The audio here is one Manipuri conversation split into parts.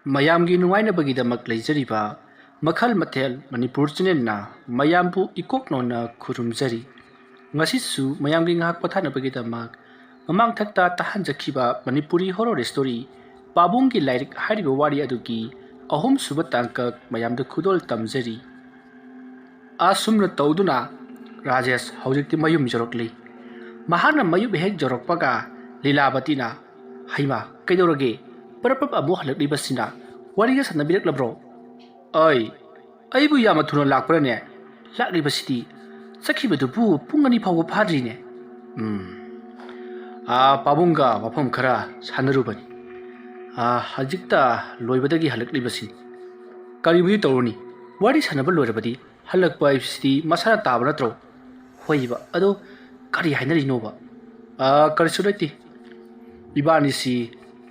ꯃꯌꯥꯝꯒꯤ ꯅꯨꯡꯉꯥꯏꯅꯕꯒꯤꯗꯃꯛ ꯂꯩꯖꯔꯤꯕ ꯃꯈꯜ ꯃꯊꯦꯜ ꯃꯅꯤꯄꯨꯔ ꯆꯦꯅꯦꯜꯅ ꯃꯌꯥꯝꯕꯨ ꯏꯀꯣꯛꯅꯧꯅ ꯈꯨꯔꯨꯝꯖꯔꯤ꯫ ꯉꯁꯤꯁꯨ ꯃꯌꯥꯝꯒꯤ ꯉꯥꯏꯍꯥꯛ ꯄꯣꯊꯥꯅꯕꯒꯤꯗꯃꯛ ꯃꯃꯥꯡꯊꯛꯇ ꯇꯥꯍꯟꯖꯈꯤꯕ ꯃꯅꯤꯄꯨꯔꯤ ꯍꯣꯔꯣꯔ ꯁ꯭ꯇꯣꯔꯤ ꯄꯥꯕꯨꯡꯒꯤ ꯂꯥꯏꯔꯤꯛ ꯍꯥꯏꯔꯤꯕ ꯋꯥꯔꯤ ꯑꯗꯨꯒꯤ ꯑꯍꯨꯝꯁꯨꯕ ꯇꯥꯡꯀꯛ ꯃꯌꯥꯝꯗ ꯈꯨꯗꯣꯜ ꯇꯝꯖꯔꯤ꯫ ꯑꯁꯨꯝꯅ ꯇꯧꯗꯨꯅ ꯔꯥꯖꯦꯁ ꯍꯧꯖꯤꯛꯇꯤ ꯃꯌꯨꯝ ꯌꯧꯔꯛꯂꯤ꯫ ꯃꯍꯥꯛꯅ ꯃꯌꯨꯝ ꯍꯦꯛ ꯌꯧꯔꯛꯄꯒ ꯂꯤꯂꯥꯕꯇꯤꯅ "ꯍꯩꯃꯥ ꯀꯩꯗꯧꯔꯒꯦ? ꯄꯔꯞ ꯑꯃꯨꯛ ꯍꯜꯂꯛꯂꯤꯕꯁꯤꯅ ꯋꯥꯔꯤꯒ ꯁꯥꯟꯅꯕꯤꯔꯛꯂꯕ꯭ꯔꯣ? ꯑꯩꯕꯨ ꯌꯥꯝꯅ ꯊꯨꯅ ꯂꯥꯛꯄ꯭ꯔꯅꯦ? ꯂꯥꯛꯂꯤꯕꯁꯤꯗꯤ ꯆꯠꯈꯤꯕꯗꯨꯕꯨ ꯄꯨꯡ 2 ꯐꯥꯎꯕ ꯐꯥꯗ꯭ꯔꯤꯅꯦ꯫ ꯄꯥꯕꯨꯡꯒ ꯋꯥꯐꯝ ꯈꯔ ꯁꯥꯟꯅꯔꯨꯕꯅꯤ꯫ ꯍꯧꯖꯤꯛꯇ ꯂꯣꯏꯕꯗꯒꯤ ꯍꯜꯂꯛꯂꯤꯕꯁꯤꯅꯤ꯫ ꯀꯔꯤꯕꯨꯗꯤ ꯇꯧꯔꯨꯅꯤ, ꯋꯥꯔꯤ ꯁꯥꯟꯅꯕ ꯂꯣꯏꯔꯕꯗꯤ ꯍꯜꯂꯛꯄ ꯍꯥꯏꯕꯁꯤꯗꯤ ꯃꯁꯥꯅ ꯇꯥꯕ ꯅꯠꯇ꯭ꯔꯣ? ꯍꯣꯏꯕ, ꯑꯗꯣ ꯀꯔꯤ ꯍꯥꯏꯅꯔꯤꯅꯣꯕ? ꯀꯔꯤꯁꯨ ꯂꯩꯇꯦ꯫ ꯏꯕꯥꯅꯤꯁꯤ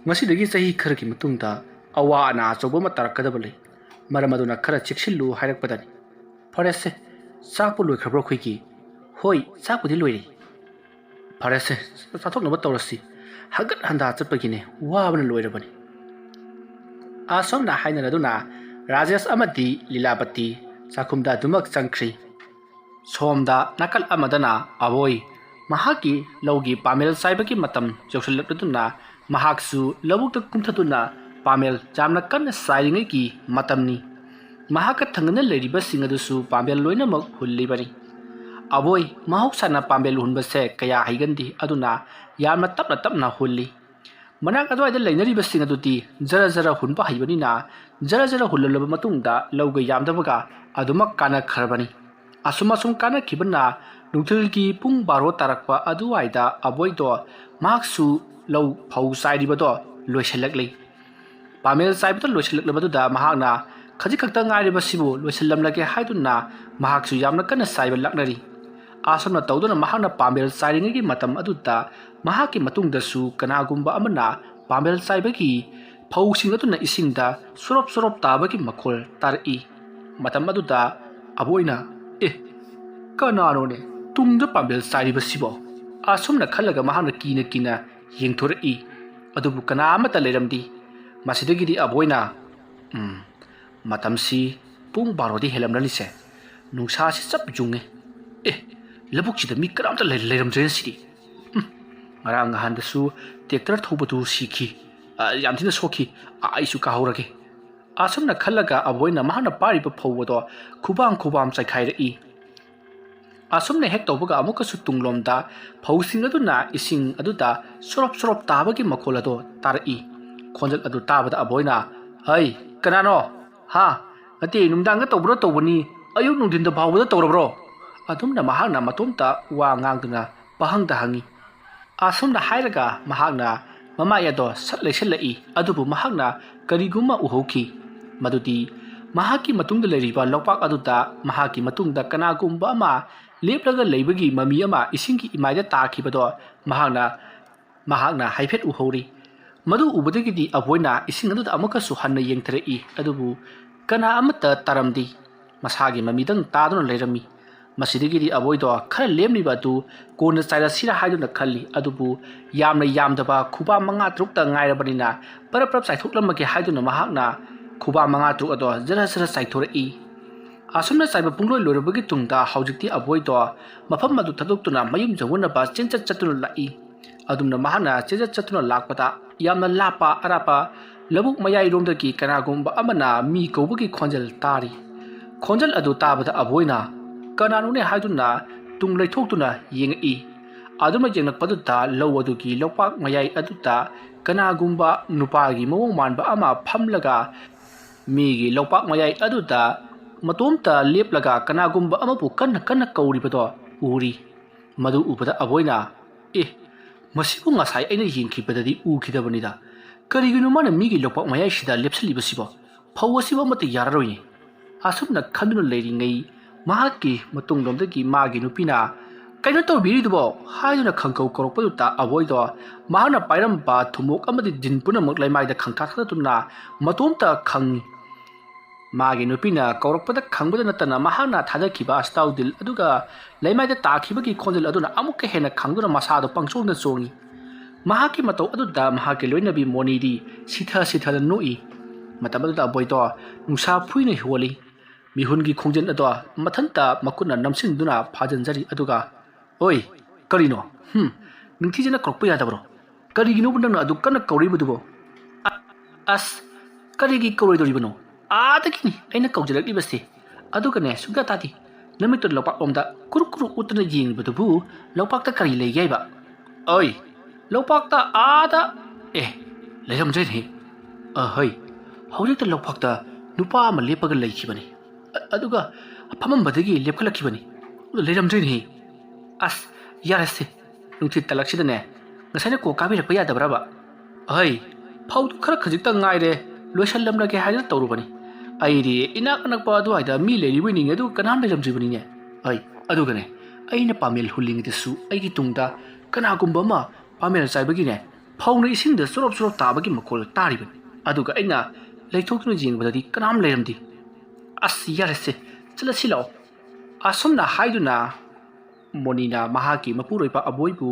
ꯉꯁꯤꯗꯒꯤ ꯆꯍꯤ ꯈꯔꯒꯤ ꯃꯇꯨꯡꯗ ꯑꯋꯥ ꯑꯅꯥ ꯑꯆꯧꯕ ꯑꯃ ꯇꯥꯔꯛꯀꯗꯕ ꯂꯩ꯫ ꯃꯔꯝ ꯑꯗꯨꯅ ꯈꯔ ꯆꯦꯛꯁꯤꯜꯂꯨ ꯍꯥꯏꯔꯛꯄꯗꯅꯤ꯫ ꯐꯔꯦꯁꯦ, ꯆꯥꯛꯄꯨ ꯂꯣꯏꯈ꯭ꯔꯕ꯭ꯔꯣ ꯑꯩꯈꯣꯏꯒꯤ? ꯍꯣꯏ, ꯆꯥꯛꯄꯨꯗꯤ ꯂꯣꯏꯔꯦ꯫ ꯐꯔꯦꯁꯦ, ꯆꯥꯊꯣꯛꯅꯕ ꯇꯧꯔꯁꯤ꯫ ꯍꯟꯒꯠ ꯍꯟꯗꯥ ꯆꯠꯄꯒꯤꯅꯦ ꯋꯥꯕꯅ ꯂꯣꯏꯔꯕꯅꯤ꯫ ꯑꯁꯣꯝꯅ ꯍꯥꯏꯅꯔꯗꯨꯅ ꯔꯥꯖꯦꯁ ꯑꯃꯗꯤ ꯂꯤꯂꯥꯕꯇꯤ ꯆꯥꯛꯈꯨꯝꯗ ꯑꯗꯨꯃꯛ ꯆꯪꯈ꯭ꯔꯤ꯫ ꯁꯣꯝꯗ ꯅꯥꯀꯜ ꯑꯃꯗꯅ ꯑꯕꯣꯏ ꯃꯍꯥꯛꯀꯤ ꯂꯧꯒꯤ ꯄꯥꯃꯦꯜ ꯆꯥꯏꯕꯒꯤ ꯃꯇꯝ ꯌꯧꯁꯤꯜꯂꯛꯂꯗꯨꯅ ꯃꯍꯥꯛꯁꯨ ꯂꯧꯕꯨꯛꯇ ꯀꯨꯝꯊꯗꯨꯅ ꯄꯥꯃꯦꯜ ꯌꯥꯝꯅ ꯀꯟꯅ ꯆꯥꯏꯔꯤꯉꯩꯒꯤ ꯃꯇꯝꯅꯤ꯫ ꯃꯍꯥꯛꯀ ꯊꯪꯅꯅ ꯂꯩꯔꯤꯕꯁꯤꯡ ꯑꯗꯨꯁꯨ ꯄꯥꯃꯦꯜ ꯂꯣꯏꯅꯃꯛ ꯍꯨꯜꯂꯤꯕꯅꯤ꯫ ꯑꯕꯣꯏ ꯃꯍꯧꯁꯥꯅ ꯄꯥꯃꯦꯜ ꯍꯨꯟꯕꯁꯦ ꯀꯌꯥ ꯍꯩꯒꯟꯗꯦ, ꯑꯗꯨꯅ ꯌꯥꯝꯅ ꯇꯞꯅ ꯇꯞꯅ ꯍꯨꯜꯂꯤ꯫ ꯃꯅꯥꯛ ꯑꯗꯨꯋꯥꯏꯗ ꯂꯩꯅꯔꯤꯕꯁꯤꯡ ꯑꯗꯨꯗꯤ ꯖꯔ ꯖꯔ ꯍꯨꯟꯕ ꯍꯩꯕꯅꯤꯅ ꯖꯔ ꯖꯔ ꯍꯨꯜꯂꯕ ꯃꯇꯨꯡꯗ ꯂꯧꯒ ꯌꯥꯝꯗꯕꯒ ꯑꯗꯨꯃꯛ ꯀꯥꯟꯅꯈ꯭ꯔꯕꯅꯤ꯫ ꯑꯁꯨꯝ ꯀꯥꯟꯅꯈꯤꯕꯅ ꯅꯨꯡꯊꯤꯜꯒꯤ ꯄꯨꯡ 12 ꯇꯥꯔꯛꯄ ꯑꯗꯨꯋꯥꯏꯗ ꯑꯕꯣꯏꯗꯣ ꯃꯍꯥꯛꯁꯨ ꯂꯧ ꯐꯧ ꯆꯥꯏꯔꯤꯕꯗꯣ ꯂꯣꯏꯁꯤꯜꯂꯛꯂꯤ꯫ ꯄꯥꯃꯦꯜ ꯆꯥꯏꯕꯗ ꯂꯣꯏꯁꯤꯜꯂꯛꯂꯕꯗꯨꯗ ꯃꯍꯥꯛꯅ ꯈꯖꯤꯛ ꯈꯛꯇ ꯉꯥꯏꯔꯤꯕꯁꯤꯕꯨ ꯂꯣꯏꯁꯤꯜꯂꯝꯂꯒꯦ ꯍꯥꯏꯗꯨꯅ ꯃꯍꯥꯛꯁꯨ ꯌꯥꯝꯅ ꯀꯟꯅ ꯆꯥꯏꯕ ꯂꯥꯛꯅꯔꯤ꯫ ꯑꯁꯨꯝꯅ ꯇꯧꯗꯨꯅ ꯃꯍꯥꯛꯅ ꯄꯥꯃꯦꯜ ꯆꯥꯏꯔꯤꯉꯩꯒꯤ ꯃꯇꯝ ꯑꯗꯨꯗ ꯃꯍꯥꯛꯀꯤ ꯃꯇꯨꯡꯗꯁꯨ ꯀꯅꯥꯒꯨꯝꯕ ꯑꯃꯅ ꯄꯥꯃꯦꯜ ꯆꯥꯏꯕꯒꯤ ꯐꯧꯁꯤꯡ ꯑꯗꯨꯅ ꯏꯁꯤꯡꯗ ꯁꯣꯔꯣꯞ ꯁꯣꯔꯣꯞ ꯇꯥꯕꯒꯤ ꯃꯈꯣꯜ ꯇꯥꯔꯛꯏ꯫ ꯃꯇꯝ ꯑꯗꯨꯗ ꯑꯕꯣꯏꯅ ꯀꯅꯥꯅꯣꯅꯦ ꯇꯨꯡꯗ ꯄꯥꯃꯦꯜ ꯆꯥꯏꯔꯤꯕꯁꯤꯕꯣ? ꯑꯁꯨꯝꯅ ꯈꯜꯂꯒ ꯃꯍꯥꯛꯅ ꯀꯤꯅ ꯌꯦꯡꯊꯣꯔꯛꯏ꯫ ꯑꯗꯨꯕꯨ ꯀꯅꯥ ꯑꯃꯠꯇ ꯂꯩꯔꯝꯗꯦ꯫ ꯃꯁꯤꯗꯒꯤꯗꯤ ꯑꯕꯣꯏꯅ ꯃꯇꯝꯁꯤ ꯄꯨꯡ 12ꯗꯤ ꯍꯦꯜꯂꯝꯂꯅꯤꯁꯦ꯫ ꯅꯨꯡꯁꯥꯁꯤ ꯆꯞ ꯌꯨꯡꯉꯦ꯫ ꯂꯧꯕꯨꯛꯁꯤꯗ ꯃꯤ ꯀꯅꯥꯝꯇ ꯂꯩꯔꯝꯗ꯭ꯔꯦꯅ ꯁꯤꯗꯤ꯫ ꯉꯔꯥꯡ ꯅꯍꯥꯟꯗꯁꯨ ꯇ꯭ꯔꯦꯛꯇꯔ ꯊꯧꯕꯗꯨ ꯁꯤꯈꯤ, ꯌꯥꯝ ꯊꯤꯅ ꯁꯣꯛꯈꯤ꯫ ꯑꯩꯁꯨ ꯀꯥꯍꯧꯔꯒꯦ꯫ ꯑꯁꯨꯝꯅ ꯈꯜꯂꯒ ꯑꯕꯣꯏꯅ ꯃꯍꯥꯛꯅ ꯄꯥꯏꯔꯤꯕ ꯐꯧ ꯑꯗꯣ ꯈꯨꯕꯥꯝ ꯆꯥꯏꯈꯥꯏꯔꯛꯏ꯫ ꯑꯁꯨꯝꯅ ꯍꯦꯛ ꯇꯧꯕꯒ ꯑꯃꯨꯛꯀꯁꯨ ꯇꯨꯡꯂꯣꯝꯗ ꯐꯧꯁꯤꯡ ꯑꯗꯨꯅ ꯏꯁꯤꯡ ꯑꯗꯨꯗ ꯁꯣꯔꯣꯞ ꯁꯣꯔꯣꯞ ꯇꯥꯕꯒꯤ ꯃꯈꯣꯜ ꯑꯗꯣ ꯇꯥꯔꯛꯏ꯫ ꯈꯣꯟꯖꯦꯜ ꯑꯗꯨ ꯇꯥꯕꯗ ꯑꯕꯣꯏꯅ ꯀꯅꯥꯅꯣ? ꯅꯠꯇꯦ, ꯅꯨꯡꯗꯥꯡꯗ ꯇꯧꯕꯅꯤ, ꯑꯌꯨꯛ ꯅꯨꯡꯊꯤꯟꯗ ꯐꯥꯎꯕꯗ ꯇꯧꯔꯕ꯭ꯔꯣ? ꯑꯗꯨꯝꯅ ꯃꯍꯥꯛꯅ ꯃꯇꯣꯝꯇ ꯋꯥ ꯉꯥꯡꯗꯨꯅ ꯄꯥꯍꯪꯗ ꯍꯪꯉꯤ꯫ ꯑꯁꯨꯝꯅ ꯍꯥꯏꯔꯒ ꯃꯍꯥꯛꯅ ꯃꯃꯥꯏ ꯑꯗꯣ ꯁꯠ ꯂꯩꯁꯤꯜꯂꯛꯏ꯫ ꯑꯗꯨꯕꯨ ꯃꯍꯥꯛꯅ ꯀꯔꯤꯒꯨꯝꯕ ꯎꯍꯧꯈꯤ, ꯃꯗꯨꯗꯤ ꯃꯍꯥꯛꯀꯤ ꯃꯇꯨꯡꯗ ꯂꯩꯔꯤꯕ ꯂꯣꯛꯄꯥꯛ ꯑꯗꯨꯗ ꯃꯍꯥꯛꯀꯤ ꯃꯇꯨꯡꯗ ꯀꯅꯥꯒꯨꯝꯕ ꯑꯃ ꯂꯦꯞꯂꯒ ꯂꯩꯕꯒꯤ ꯃꯃꯤ ꯑꯃ ꯏꯁꯤꯡꯒꯤ ꯏꯃꯥꯏꯗ ꯇꯥꯈꯤꯕꯗꯣ ꯃꯍꯥꯛꯅ ꯍꯥꯏꯐꯦꯠ ꯎꯍꯧꯔꯤ꯫ ꯃꯗꯨ ꯎꯕꯗꯒꯤꯗꯤ ꯑꯕꯣꯏꯅ ꯏꯁꯤꯡ ꯑꯗꯨꯗ ꯑꯃꯨꯛꯀꯁꯨ ꯍꯟꯅ ꯌꯦꯡꯊꯔꯛꯏ꯫ ꯑꯗꯨꯕꯨ ꯀꯅꯥ ꯑꯃꯠꯇ ꯇꯥꯔꯝꯗꯦ꯫ ꯃꯁꯥꯒꯤ ꯃꯃꯤꯗꯪ ꯇꯥꯗꯨꯅ ꯂꯩꯔꯝꯃꯤ꯫ ꯃꯁꯤꯗꯒꯤꯗꯤ ꯑꯕꯣꯏꯗꯣ ꯈꯔ ꯂꯦꯝꯂꯤꯕ ꯑꯗꯨ ꯀꯣꯟꯅ ꯆꯥꯏꯔꯁꯤꯔꯥ ꯍꯥꯏꯗꯨꯅ ꯈꯜꯂꯤ꯫ ꯑꯗꯨꯕꯨ ꯌꯥꯝꯅ ꯌꯥꯝꯗꯕ ꯈꯨꯕꯥꯝ 5-6ꯇ ꯉꯥꯏꯔꯕꯅꯤꯅ ꯄꯔꯞ ꯆꯥꯏꯊꯣꯛꯂꯝꯃꯒꯦ ꯍꯥꯏꯗꯨꯅ ꯃꯍꯥꯛꯅ ꯈꯨꯕꯥꯝ 5-6 ꯑꯗꯣ ꯖꯔ ꯆꯥꯏꯊꯣꯔꯛꯏ꯫ ꯑꯁꯨꯝꯅ ꯆꯥꯏꯕ ꯄꯨꯡꯂꯣꯏ ꯂꯣꯏꯔꯕꯒꯤ ꯇꯨꯡꯗ ꯍꯧꯖꯤꯛꯇꯤ ꯑꯕꯣꯏꯗꯣ ꯃꯐꯝ ꯑꯗꯨ ꯊꯥꯗꯣꯛꯇꯨꯅ ꯃꯌꯨꯝ ꯌꯧꯅꯕ ꯆꯠꯇꯨꯅ ꯂꯥꯛꯏ꯫ ꯑꯗꯨꯝꯅ ꯃꯍꯥꯛꯅ ꯆꯠꯇꯨꯅ ꯂꯥꯛꯄꯗ ꯌꯥꯝꯅ ꯂꯥꯞꯄ ꯑꯔꯥꯞꯄ ꯂꯧꯕꯨꯛ ꯃꯌꯥꯏꯔꯣꯝꯗꯒꯤ ꯀꯅꯥꯒꯨꯝꯕ ꯑꯃꯅ ꯃꯤ ꯀꯧꯕꯒꯤ ꯈꯣꯟꯖꯦꯜ ꯇꯥꯔꯤ꯫ ꯈꯣꯟꯖꯦꯜ ꯑꯗꯨ ꯇꯥꯕꯗ ꯑꯕꯣꯏꯅ ꯀꯅꯥꯅꯣꯅꯦ ꯍꯥꯏꯗꯨꯅ ꯇꯨꯡ ꯂꯩꯊꯣꯛꯇꯨꯅ ꯌꯦꯡꯉꯛꯏ꯫ ꯑꯗꯨꯝꯅ ꯌꯦꯡꯂꯛꯄꯗꯨꯗ ꯂꯧ ꯑꯗꯨꯒꯤ ꯂꯣꯛꯄꯥꯛ ꯃꯌꯥꯏ ꯑꯗꯨꯗ ꯀꯅꯥꯒꯨꯝꯕ ꯅꯨꯄꯥꯒꯤ ꯃꯑꯣꯡ ꯃꯥꯟꯕ ꯑꯃ ꯐꯝꯂꯒ ꯃꯤꯒꯤ ꯂꯣꯛꯄꯥꯛ ꯃꯌꯥꯏ ꯑꯗꯨꯗ ꯃꯇꯣꯝꯇ ꯂꯦꯞꯂꯒ ꯀꯅꯥꯒꯨꯝꯕ ꯑꯃꯕꯨ ꯀꯟꯅ ꯀꯧꯔꯤꯕꯗꯣ ꯎꯔꯤ꯫ ꯃꯗꯨ ꯎꯕꯗ ꯑꯕꯣꯏꯅ ꯃꯁꯤꯕꯨ ꯉꯁꯥꯏ ꯑꯩꯅ ꯌꯦꯡꯈꯤꯕꯗꯗꯤ ꯎꯈꯤꯗꯕꯅꯤꯗ꯫ ꯀꯔꯤꯒꯤꯅꯣ ꯃꯥꯅ ꯃꯤꯒꯤ ꯂꯣꯛꯄꯥꯛ ꯃꯌꯥꯏꯁꯤꯗ ꯂꯦꯞꯁꯤꯜꯂꯤꯕꯁꯤꯕꯣ? ꯐꯧ ꯑꯁꯤꯕꯨ ꯑꯃꯠꯇ ꯌꯥꯔꯔꯣꯏꯅꯦ꯫ ꯑꯁꯨꯝꯅ ꯈꯟꯗꯨꯅ ꯂꯩꯔꯤꯉꯩ ꯃꯍꯥꯛꯀꯤ ꯃꯇꯨꯡꯂꯣꯝꯗꯒꯤ ꯃꯥꯒꯤ ꯅꯨꯄꯤꯅ ꯀꯩꯅꯣ ꯇꯧꯕꯤꯔꯤꯗꯨꯕꯣ ꯍꯥꯏꯗꯨꯅ ꯈꯪꯀꯧ ꯀꯧꯔꯛꯄꯗꯨꯗ ꯑꯕꯣꯏꯗꯣ ꯃꯍꯥꯛꯅ ꯄꯥꯏꯔꯝꯕ ꯊꯨꯝꯃꯣꯛ ꯑꯃꯗꯤ ꯗꯤꯟ ꯄꯨꯝꯅꯃꯛ ꯂꯩꯃꯥꯏꯗ ꯈꯪꯇꯥ ꯊꯥꯗꯗꯨꯅ ꯃꯇꯣꯝꯇ ꯈꯪꯉꯤ꯫ ꯃꯥꯒꯤ ꯅꯨꯄꯤꯅ ꯀꯧꯔꯛꯄꯗ ꯈꯪꯕꯗ ꯅꯠꯇꯅ ꯃꯍꯥꯛꯅ ꯊꯥꯗꯈꯤꯕ ꯑꯁꯇꯥꯎꯗꯤꯜ ꯑꯗꯨꯒ ꯂꯩꯃꯥꯏꯗ ꯇꯥꯈꯤꯕꯒꯤ ꯈꯣꯟꯖꯦꯜ ꯑꯗꯨꯅ ꯑꯃꯨꯛꯀ ꯍꯦꯟꯅ ꯈꯪꯗꯨꯅ ꯃꯁꯥꯗꯣ ꯄꯪꯆꯣꯡꯗ ꯆꯣꯡꯉꯤ꯫ ꯃꯍꯥꯛꯀꯤ ꯃꯇꯧ ꯑꯗꯨꯗ ꯃꯍꯥꯛꯀꯤ ꯂꯣꯏꯅꯕꯤ ꯃꯣꯅꯤꯗꯤ ꯁꯤꯊꯗ ꯅꯣꯛꯏ꯫ Matam adu da boy to nungsa phui nei holi mihun gi khongjen ado mathanta makuna namsin duna phajan jari aduga oi karino ningthi jena krokpa ya dabro kari gino bundang adu kana kauri budubo as kari gi kauri dori bano ada kini aina kaujalak libasti aduga ne suga tati namitur lopak omda kurukuru utna jing budubu lopak ta kari le yai ba oi lopak ta ada leiram jai ni hoi haurik ta lopak ta nupa ama lepaga leikhibani aduga phamambadagi lepkhalakibani leiram jai ni as yarase nungthi talaksidane ngasane ko kabi rakpa yadabra ba ai phau khara khajik ta ngai re loisallam lage haina tawrubani ai ri inak anak pa adu aida mi le riwi ning adu kanam leiram jibani ne ai aduga ne aina pamel huling de su ai gi tungda kana gumba ma pamel saibagi ne phau na ising de surop surop tabagi makol taribani aduga aina leithoknu jing badadi kanam leiram di as yarase chala silo asomna haiduna monina mahaki mapuroipa aboibu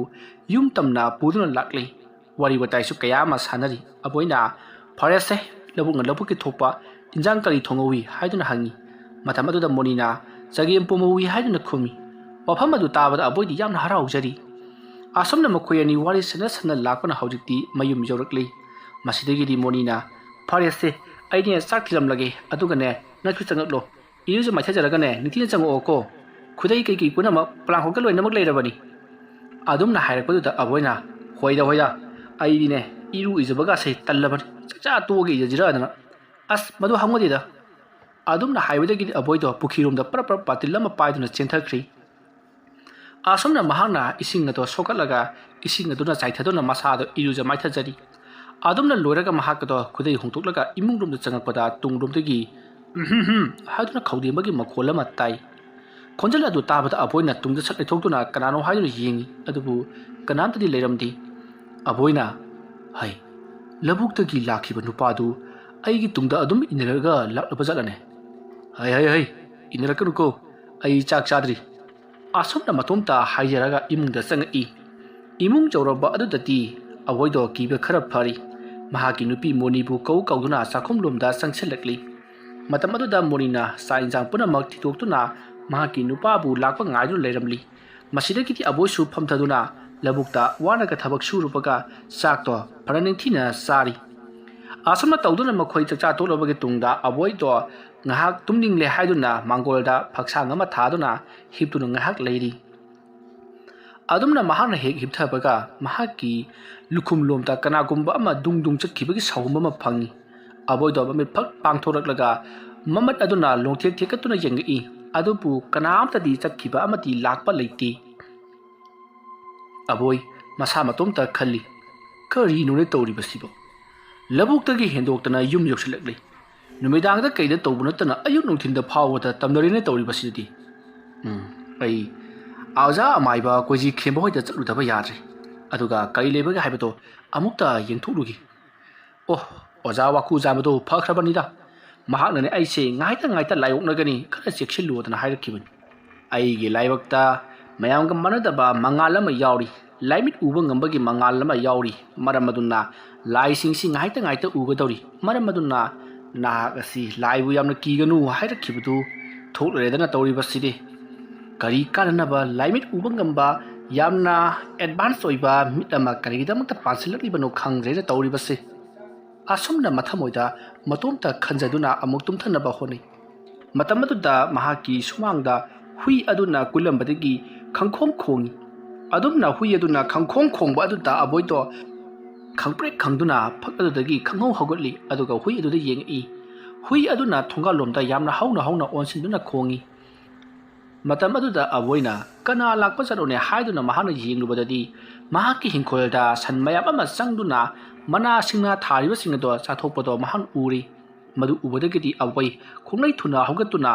yum tamna puduna lakli wari watai su kaya ma sanari aboina farese labung labu ki thopa tinjang kali thongowi haiduna hangi matham adu da monina jagem pomowi haiduna khumi wafam adu tabada aboidi yamna harau jari asomna makoyani wari sana sana lakona haujikti mayum jorakli masidegi di monina farese aidine sak thilam lage aduga ne nakhu changaklo iyu ma thajaraga ne nitina chango ko khudai kai punama plan hokal loina mak leirabani adumna hairakpadu da aboina hoida ai ne iru izabaga sai tallaban cha toge jira dana as madu hamodi da adumna haibadagi aboido pukhirum da pra patilama paiduna chenthakri asomna mahana ising ado sokalaga ising aduna chaithaduna masado iru jamai thajari adumna loiraga mahakado khudai hongtoklaga imungrum da changakpada tungrum dagi haduna khawdemagi makholama tai khonjal adu tabata aboina tungda sak ithokduna kanano haiduna yengi adubu kanamtadi leiramdi aboina hai labuktagi lakhiba nupadu aigi tungda adum iniraga laklaba jalane hai inarakanu ko ai chak chadri asomna matomta haijaraga imungda changai imung jawraba adudati avoido kiba khara phari mahaki nupi monibu kauduna sakhomlomda sangselakli matam aduda monina sainjang punamak thitoktuna mahaki nupabu lakpa ngaidu leiramli masidagi ti aboisu phamthaduna labukta wanaga thabak surupaga sakto paraningthina sari asomna tawduna makhoi chacha tolobagi tungda aboido ngahak tumningle haiduna mangolda phaksang ama thaduna hiptuna ngahak leiri adumna mahana hek hipthabaga mahaki lukhum lomta kanagumba ama dungdung chakhibagi sawum ama phangi aboido bami phak pangthoraklaga mamat aduna longthek thekatuna yengi adupu kanamtadi chakhiba amati lakpa leiti aboi masa matomta khalli kari nune tawri basibo labuktagi hendoktana yum yoksilakli numidangda kaida tawbunatana ayuk nungthinda phawata tamdarine tawri basidi ai auza amaiba koji khemba hoida chaludaba yadre aduga kai lebaga haibato amukta yengthulugi oza waku jamado phakhrabani da mahaknane aise ngaita layoknagani khara cheksiludana hairakibani aigi laibakta mayamga manadaba mangalama yauri laimit uba ngambagi mangalama yauri maramaduna laisingsi ngaita ugadori maramaduna nagasi laibu yamna kiganu hairakibadu thokledana tawri baside kari kananaba laimit uba ngamba yamna advance oiba mitama karigidamta pansilakibano khangre tawri base asomna mathamoida matomta khanjaduna amuk tumthanaba honi matamaduda mahaki sumangda hui aduna kulambadagi khangkhom khongi adumna hui aduna khangkhom khongba aduda aboido khangprek khangduna phak adudagi khangho hogotli aduga hui aduda yengi hui aduna thonga lomda yamna hauna onsinduna khongi matam aduda aboina kana lakpa charone haiduna mahana yenglubadadi mahaki hingkolda sanmayam ama sangduna mana singna thariba singdo chathokpado mahan uri madu ubadagidi awai khonglai thuna hogatuna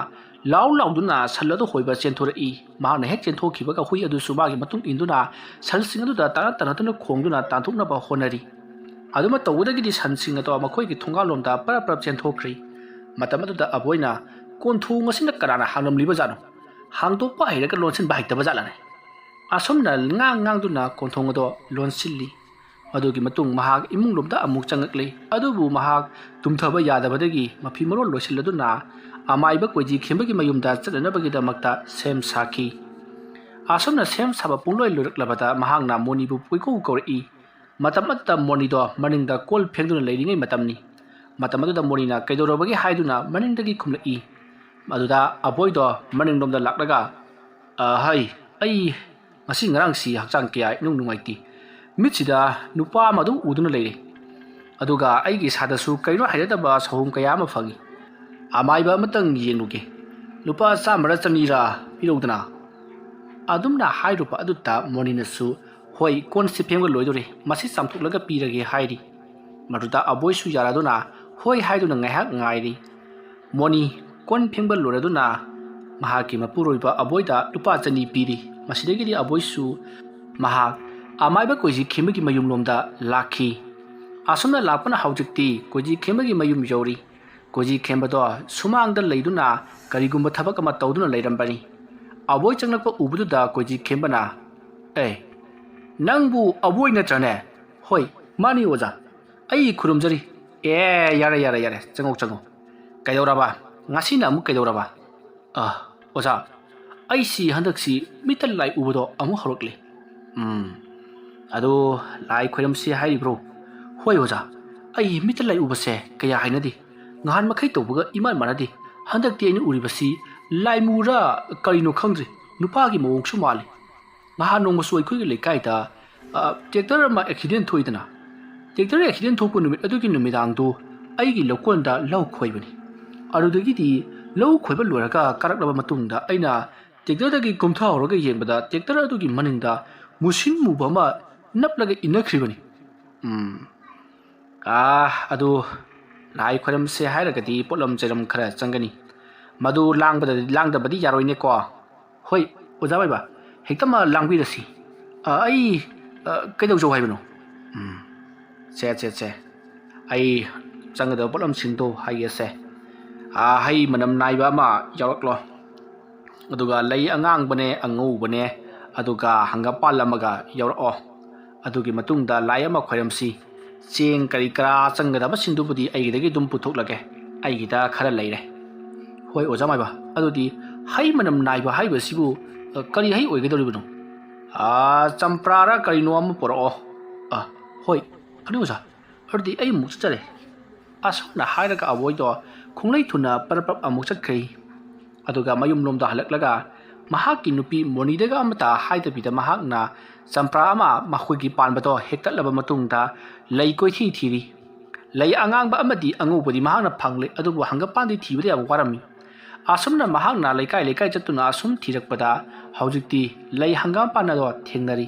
lauduna salado hoiba chenthorei mahana hek chenthokhibaga hui adu subagi matung induna salsing adu da tanatuna khongduna tanthukna ba honari aduma tawudagidi sansing ado makhoi gi thongalomda parap chenthokri matam adu da aboina konthu ngasina karana hangamliba jano hangtokpa hairaga lonsin ba haitaba jalane asomna ngang duna konthong ado lonsilli ꯑꯗꯨꯒꯤ ꯃꯇꯨꯡ ꯃꯍꯥꯛ ꯏꯃꯨꯡ ꯂꯣꯝꯗ ꯑꯃꯨꯛ ꯆꯪꯉꯛꯂꯤ ꯑꯗꯨꯕꯨ ꯃꯍꯥꯛ ꯇꯨꯝꯊꯕ ꯌꯥꯗꯕꯗꯒꯤ ꯃꯐꯤ ꯃꯔꯣꯜ ꯂꯣꯏꯁꯤꯜꯂꯗꯨꯅ ꯑꯃꯥꯏꯕ ꯀꯣꯏꯖꯤ ꯈꯦꯝꯕꯒꯤ ꯃꯌꯨꯝꯗ ꯆꯠꯅꯅꯕꯒꯤꯗꯃꯛꯇ ꯁꯦꯝ ꯁꯥꯈꯤ ꯑꯁꯨꯝꯅ ꯁꯦꯝ ꯁꯥꯕ ꯄꯨꯡꯂꯣꯏ ꯂꯣꯏꯔꯛꯂꯕꯗ ꯃꯍꯥꯛꯅ ꯃꯣꯅꯤꯕꯨ ꯀꯣꯏꯀꯧ ꯀꯧꯔꯛꯏ ꯃꯇꯝ ꯑꯗꯨꯗ ꯃꯣꯅꯤꯗꯣ ꯃꯅꯤꯡꯗ ꯀꯣꯜ ꯐꯦꯡꯗꯨꯅ ꯂꯩꯔꯤꯉꯩ ꯃꯇꯝꯅꯤ ꯃꯇꯝ ꯑꯗꯨꯗ ꯃꯣꯅꯤꯅ ꯀꯩꯗꯧꯔꯕꯒꯦ ꯍꯥꯏꯗꯨꯅ ꯃꯅꯤꯡꯗꯒꯤ ꯈꯨꯝꯂꯛꯏ ꯑꯗꯨꯗ ꯑꯕꯣꯏꯗꯣ ꯃꯅꯤꯡꯂꯣꯝꯗ ꯂꯥꯛꯂꯒ ꯍꯩ ꯑꯩ ꯉꯁꯤ ꯉꯔꯥꯡꯁꯤ ꯍꯛꯆꯥꯡ ꯀꯌꯥ ꯏꯅꯨꯡ ꯅꯨꯡꯉꯥꯏꯇꯦ ꯃꯤꯠꯁꯤꯗ ꯅꯨꯄꯥ ꯑꯃ ꯑꯗꯨꯝ ꯎꯗꯨꯅ ꯂꯩꯔꯦ ꯑꯗꯨꯒ ꯑꯩꯒꯤ ꯏꯁꯥꯗꯁꯨ ꯀꯩꯅꯣ ꯍꯩꯅꯗꯕ ꯁꯍꯨꯝ ꯀꯌా ꯑꯃ ꯐꯪꯏ ꯑꯃꯥꯏꯕ ꯑꯃꯇꯪ ꯌꯦꯡꯂꯨꯒꯦ ꯂꯨꯄꯥ 100ꯔ 200ꯔ ꯄꯤꯔꯧꯗꯅ ꯑꯗꯨꯝꯅ ꯍꯥꯏꯔꯨꯕ ꯑꯗꯨꯗ ꯃꯣꯅꯤꯅꯁꯨ ꯍꯣꯏ ꯀꯣꯟꯁꯤ ꯐꯦꯡꯕ ꯂꯣꯏꯗꯣꯔꯦ ꯃꯁꯤ ꯆꯥꯝꯊꯣꯛꯂꯒ ꯄꯤꯔꯒꯦ ꯍꯥꯏꯔꯤ ꯃꯗꯨꯗ ꯑꯕꯣꯏꯁꯨ ꯌꯥꯔꯗꯨꯅ ꯍꯣꯏ ꯍꯥꯏꯗꯨꯅ ꯉꯥꯏꯍꯥꯛ ꯉꯥꯏꯔꯤ ꯃꯣꯅꯤ ꯀꯣꯟ ꯐꯦꯡꯕ ꯂꯣꯏꯔꯗꯨꯅ ꯃꯍꯥꯛꯀꯤ ꯃꯄꯨꯔꯣꯏꯕ ꯑꯕꯣꯏꯗ ꯂꯨꯄꯥ 200 ꯄꯤꯔꯤ ꯃꯁꯤꯗꯒꯤꯗꯤ ꯑꯕꯣꯏꯁꯨ ꯃꯍꯥꯛ ꯑꯃꯥꯏꯕ ꯀꯣꯏꯖꯤ ꯈꯦꯝꯕꯒꯤ ꯃꯌꯨꯝꯂꯣꯝꯗ ꯂꯥꯛꯈꯤ ꯑꯁꯨꯝꯅ ꯂꯥꯛꯄꯅ ꯍꯧꯖꯤꯛꯇꯤ ꯀꯣꯏꯖꯤ ꯈꯦꯝꯕꯒꯤ ꯃꯌꯨꯝ ꯌꯧꯔꯤ ꯀꯣꯏꯖꯤ ꯈꯦꯝꯕꯗꯣ ꯁꯨꯃꯥꯡꯗ ꯂꯩꯗꯨꯅ ꯀꯔꯤꯒꯨꯝꯕ ꯊꯕꯛ ꯑꯃ ꯇꯧꯗꯨꯅ ꯂꯩꯔꯝꯕꯅꯤ ꯑꯕꯣꯏ ꯆꯪꯂꯛꯄ ꯎꯕꯗꯨꯗ ꯀꯣꯏꯖꯤ ꯈꯦꯝꯕꯅ ꯅꯪꯕꯨ ꯑꯕꯣꯏ ꯅꯠꯇ꯭ꯔꯅꯦ ꯍꯣꯏ ꯃꯥꯅꯤ ꯑꯣꯖꯥ ꯑꯩ ꯈꯨꯔꯨꯝꯖꯔꯤ ꯌꯥꯔꯦ ꯆꯪꯉꯣ ꯀꯩꯗꯧꯔꯕ ꯉꯁꯤꯅ ꯑꯃꯨꯛ ꯀꯩꯗꯧꯔꯕ ꯑꯣꯖꯥ ꯑꯩꯁꯤ ꯍꯟꯗꯛꯁꯤ ꯃꯤꯠꯇ ꯂꯥꯏ ꯎꯕꯗꯣ ꯑꯃꯨꯛ ꯍꯧꯔꯛꯂꯦ ꯑꯗꯣ ꯂꯥꯏ ꯈꯣꯏꯔꯝꯁꯤ ꯍꯥꯏꯔꯤꯕ꯭ꯔꯣ ꯍꯣꯏ ꯑꯣꯖꯥ ꯑꯩ ꯃꯤꯠꯇ ꯂꯥꯏ ꯎꯕꯁꯦ ꯀꯌꯥ ꯍꯩꯅꯗꯦ ꯉꯍꯥꯟ ꯃꯈꯩ ꯇꯧꯕꯒ ꯏꯃꯥꯟ ꯃꯥꯟꯅꯗꯦ ꯍꯟꯗꯛꯇꯤ ꯑꯩꯅ ꯎꯔꯤꯕꯁꯤ ꯂꯥꯏꯃꯨꯔ ꯀꯔꯤꯅꯣ ꯈꯪꯗ꯭ꯔꯤ ꯅꯨꯄꯥꯒꯤ ꯃꯑꯣꯡꯁꯨ ꯃꯥꯜꯂꯤ ꯅꯍꯥꯟ ꯅꯣꯡꯃꯁꯨ ꯑꯩꯈꯣꯏꯒꯤ ꯂꯩꯀꯥꯏꯗ ꯇ꯭ꯔꯦꯛꯇꯔ ꯑꯃ ꯑꯦꯛꯁꯤꯗꯦꯟ ꯊꯣꯛꯏꯗꯅ ꯇ꯭ꯔꯦꯛꯇꯔ ꯑꯦꯛꯁꯤꯗꯦꯟ ꯊꯣꯛꯄ ꯅꯨꯃꯤꯠ ꯑꯗꯨꯒꯤ ꯅꯨꯃꯤꯗꯥꯡꯗꯣ ꯑꯩꯒꯤ ꯂꯧꯀꯣꯟꯗ ꯂꯧ ꯈꯣꯏꯕꯅꯤ ꯑꯗꯨꯗꯒꯤꯗꯤ ꯂꯧ ꯈꯣꯏꯕ ꯂꯣꯏꯔꯒ ꯀꯥꯔꯛꯂꯕ ꯃꯇꯨꯡꯗ ꯑꯩꯅ ꯇ꯭ꯔꯦꯛꯇꯔꯗꯒꯤ ꯀꯨꯝꯊꯍꯧꯔꯒ ꯌꯦꯡꯕꯗ ꯇ꯭ꯔꯦꯛꯇꯔ ꯑꯗꯨꯒꯤ ꯃꯅꯤꯡꯗ ꯃꯨꯁꯤꯟ ꯃꯨꯕ ꯑꯃ ꯅꯞꯂꯒ ꯏꯟꯅꯈ꯭ꯔꯤꯕꯅꯤ ꯑꯗꯨ ꯂꯥꯏ ꯈꯣꯏꯔꯝꯁꯦ ꯍꯥꯏꯔꯒꯗꯤ ꯄꯣꯠꯂꯝ ꯆꯩꯔꯝ ꯈꯔ ꯆꯪꯒꯅꯤ ꯃꯗꯨ ꯂꯥꯡꯗꯕꯗꯤ ꯌꯥꯔꯣꯏꯅꯦꯀꯣ ꯍꯣꯏ ꯑꯣꯖꯥ ꯑꯣꯏꯕ ꯍꯦꯛꯇꯃꯛ ꯂꯥꯡꯕꯤꯔꯁꯤ ꯑꯩ ꯀꯩꯗꯧꯖꯧ ꯍꯥꯏꯕꯅꯣ ꯁꯦ ꯑꯩ ꯆꯪꯒꯗꯕ ꯄꯣꯠꯂꯝꯁꯤꯡꯗꯣ ꯍꯥꯏꯒꯦꯁꯦ ꯍꯩ ꯃꯅꯝ ꯅꯥꯏꯕ ꯑꯃ ꯌꯥꯎꯔꯛꯂꯣ ꯑꯗꯨꯒ ꯂꯩ ꯑꯉꯥꯡꯕꯅꯦ ꯑꯉꯧꯕꯅꯦ ꯑꯗꯨꯒ ꯍꯪꯒꯄꯥꯜ ꯑꯃꯒ ꯌꯥꯎꯔꯛꯑꯣ ꯑꯗꯨꯒꯤ ꯃꯇꯨꯡꯗ ꯂꯥꯏ ꯑꯃ ꯈꯣꯏꯔꯝꯁꯤ ꯆꯦꯡ ꯀꯔꯤ ꯀꯔꯥ ꯆꯪꯒꯗꯕꯁꯤꯡꯗꯨꯕꯨꯗꯤ ꯑꯩꯒꯤꯗꯒꯤ ꯑꯗꯨꯝ ꯄꯨꯊꯣꯛꯂꯒꯦ ꯑꯩꯒꯤꯗ ꯈꯔ ꯂꯩꯔꯦ ꯍꯣꯏ ꯑꯣꯖꯥ ꯃꯥꯏꯕ ꯑꯗꯨꯗꯤ ꯍꯩ ꯃꯅꯝ ꯅꯥꯏꯕ ꯍꯥꯏꯕꯁꯤꯕꯨ ꯀꯔꯤ ꯍꯩ ꯑꯣꯏꯒꯗꯧꯔꯤꯕꯅꯣ ꯆꯝꯄ꯭ꯔꯥꯔ ꯀꯔꯤꯅꯣ ꯑꯃ ꯄꯨꯔꯛꯑꯣ ꯍꯣꯏ ꯐꯅꯤ ꯑꯣꯖꯥ ꯑꯗꯨꯗꯤ ꯑꯩ ꯑꯃꯨꯛ ꯆꯠꯆꯔꯦ ꯑꯁꯨꯝꯅ ꯍꯥꯏꯔꯒ ꯑꯕꯣꯏꯗꯣ ꯈꯣꯡꯂꯩ ꯊꯨꯅ ꯄꯔꯞ ꯑꯃꯨꯛ ꯆꯠꯈ꯭ꯔꯦ ꯑꯗꯨꯒ ꯃꯌꯨꯝꯂꯣꯝꯗ ꯍꯜꯂꯛꯂꯒ ꯃꯍꯥꯛꯀꯤ ꯅꯨꯄꯤ ꯃꯣꯅꯤꯗꯒ ꯑꯃꯇ ꯍꯥꯏꯗꯕꯤꯗ ꯃꯍꯥꯛꯅ ꯆꯝꯄ꯭ꯔꯥ ꯑꯃ ꯃꯈꯣꯏꯒꯤ ꯄꯥꯟꯕꯗꯣ ꯍꯦꯛꯇꯠꯂꯕ ꯃꯇꯨꯡꯗ ꯂꯩ ꯀꯣꯏꯊꯤ ꯊꯤꯔꯤ ꯂꯩ ꯑꯉꯥꯡꯕ ꯑꯃꯗꯤ ꯑꯉꯧꯕꯗꯤ ꯃꯍꯥꯛꯅ ꯐꯪꯂꯦ ꯑꯗꯨꯕꯨ ꯍꯪꯒꯄꯥꯟꯗꯤ ꯊꯤꯕꯗ ꯌꯥꯝ ꯋꯥꯔꯝꯃꯤ ꯑꯁꯨꯝꯅ ꯃꯍꯥꯛꯅ ꯂꯩꯀꯥꯏ ꯆꯠꯇꯨꯅ ꯑꯁꯨꯝ ꯊꯤꯔꯛꯄꯗ ꯍꯧꯖꯤꯛꯇꯤ ꯂꯩ ꯍꯪꯒꯥꯝꯄꯥꯟ ꯑꯗꯣ ꯊꯦꯡꯅꯔꯤ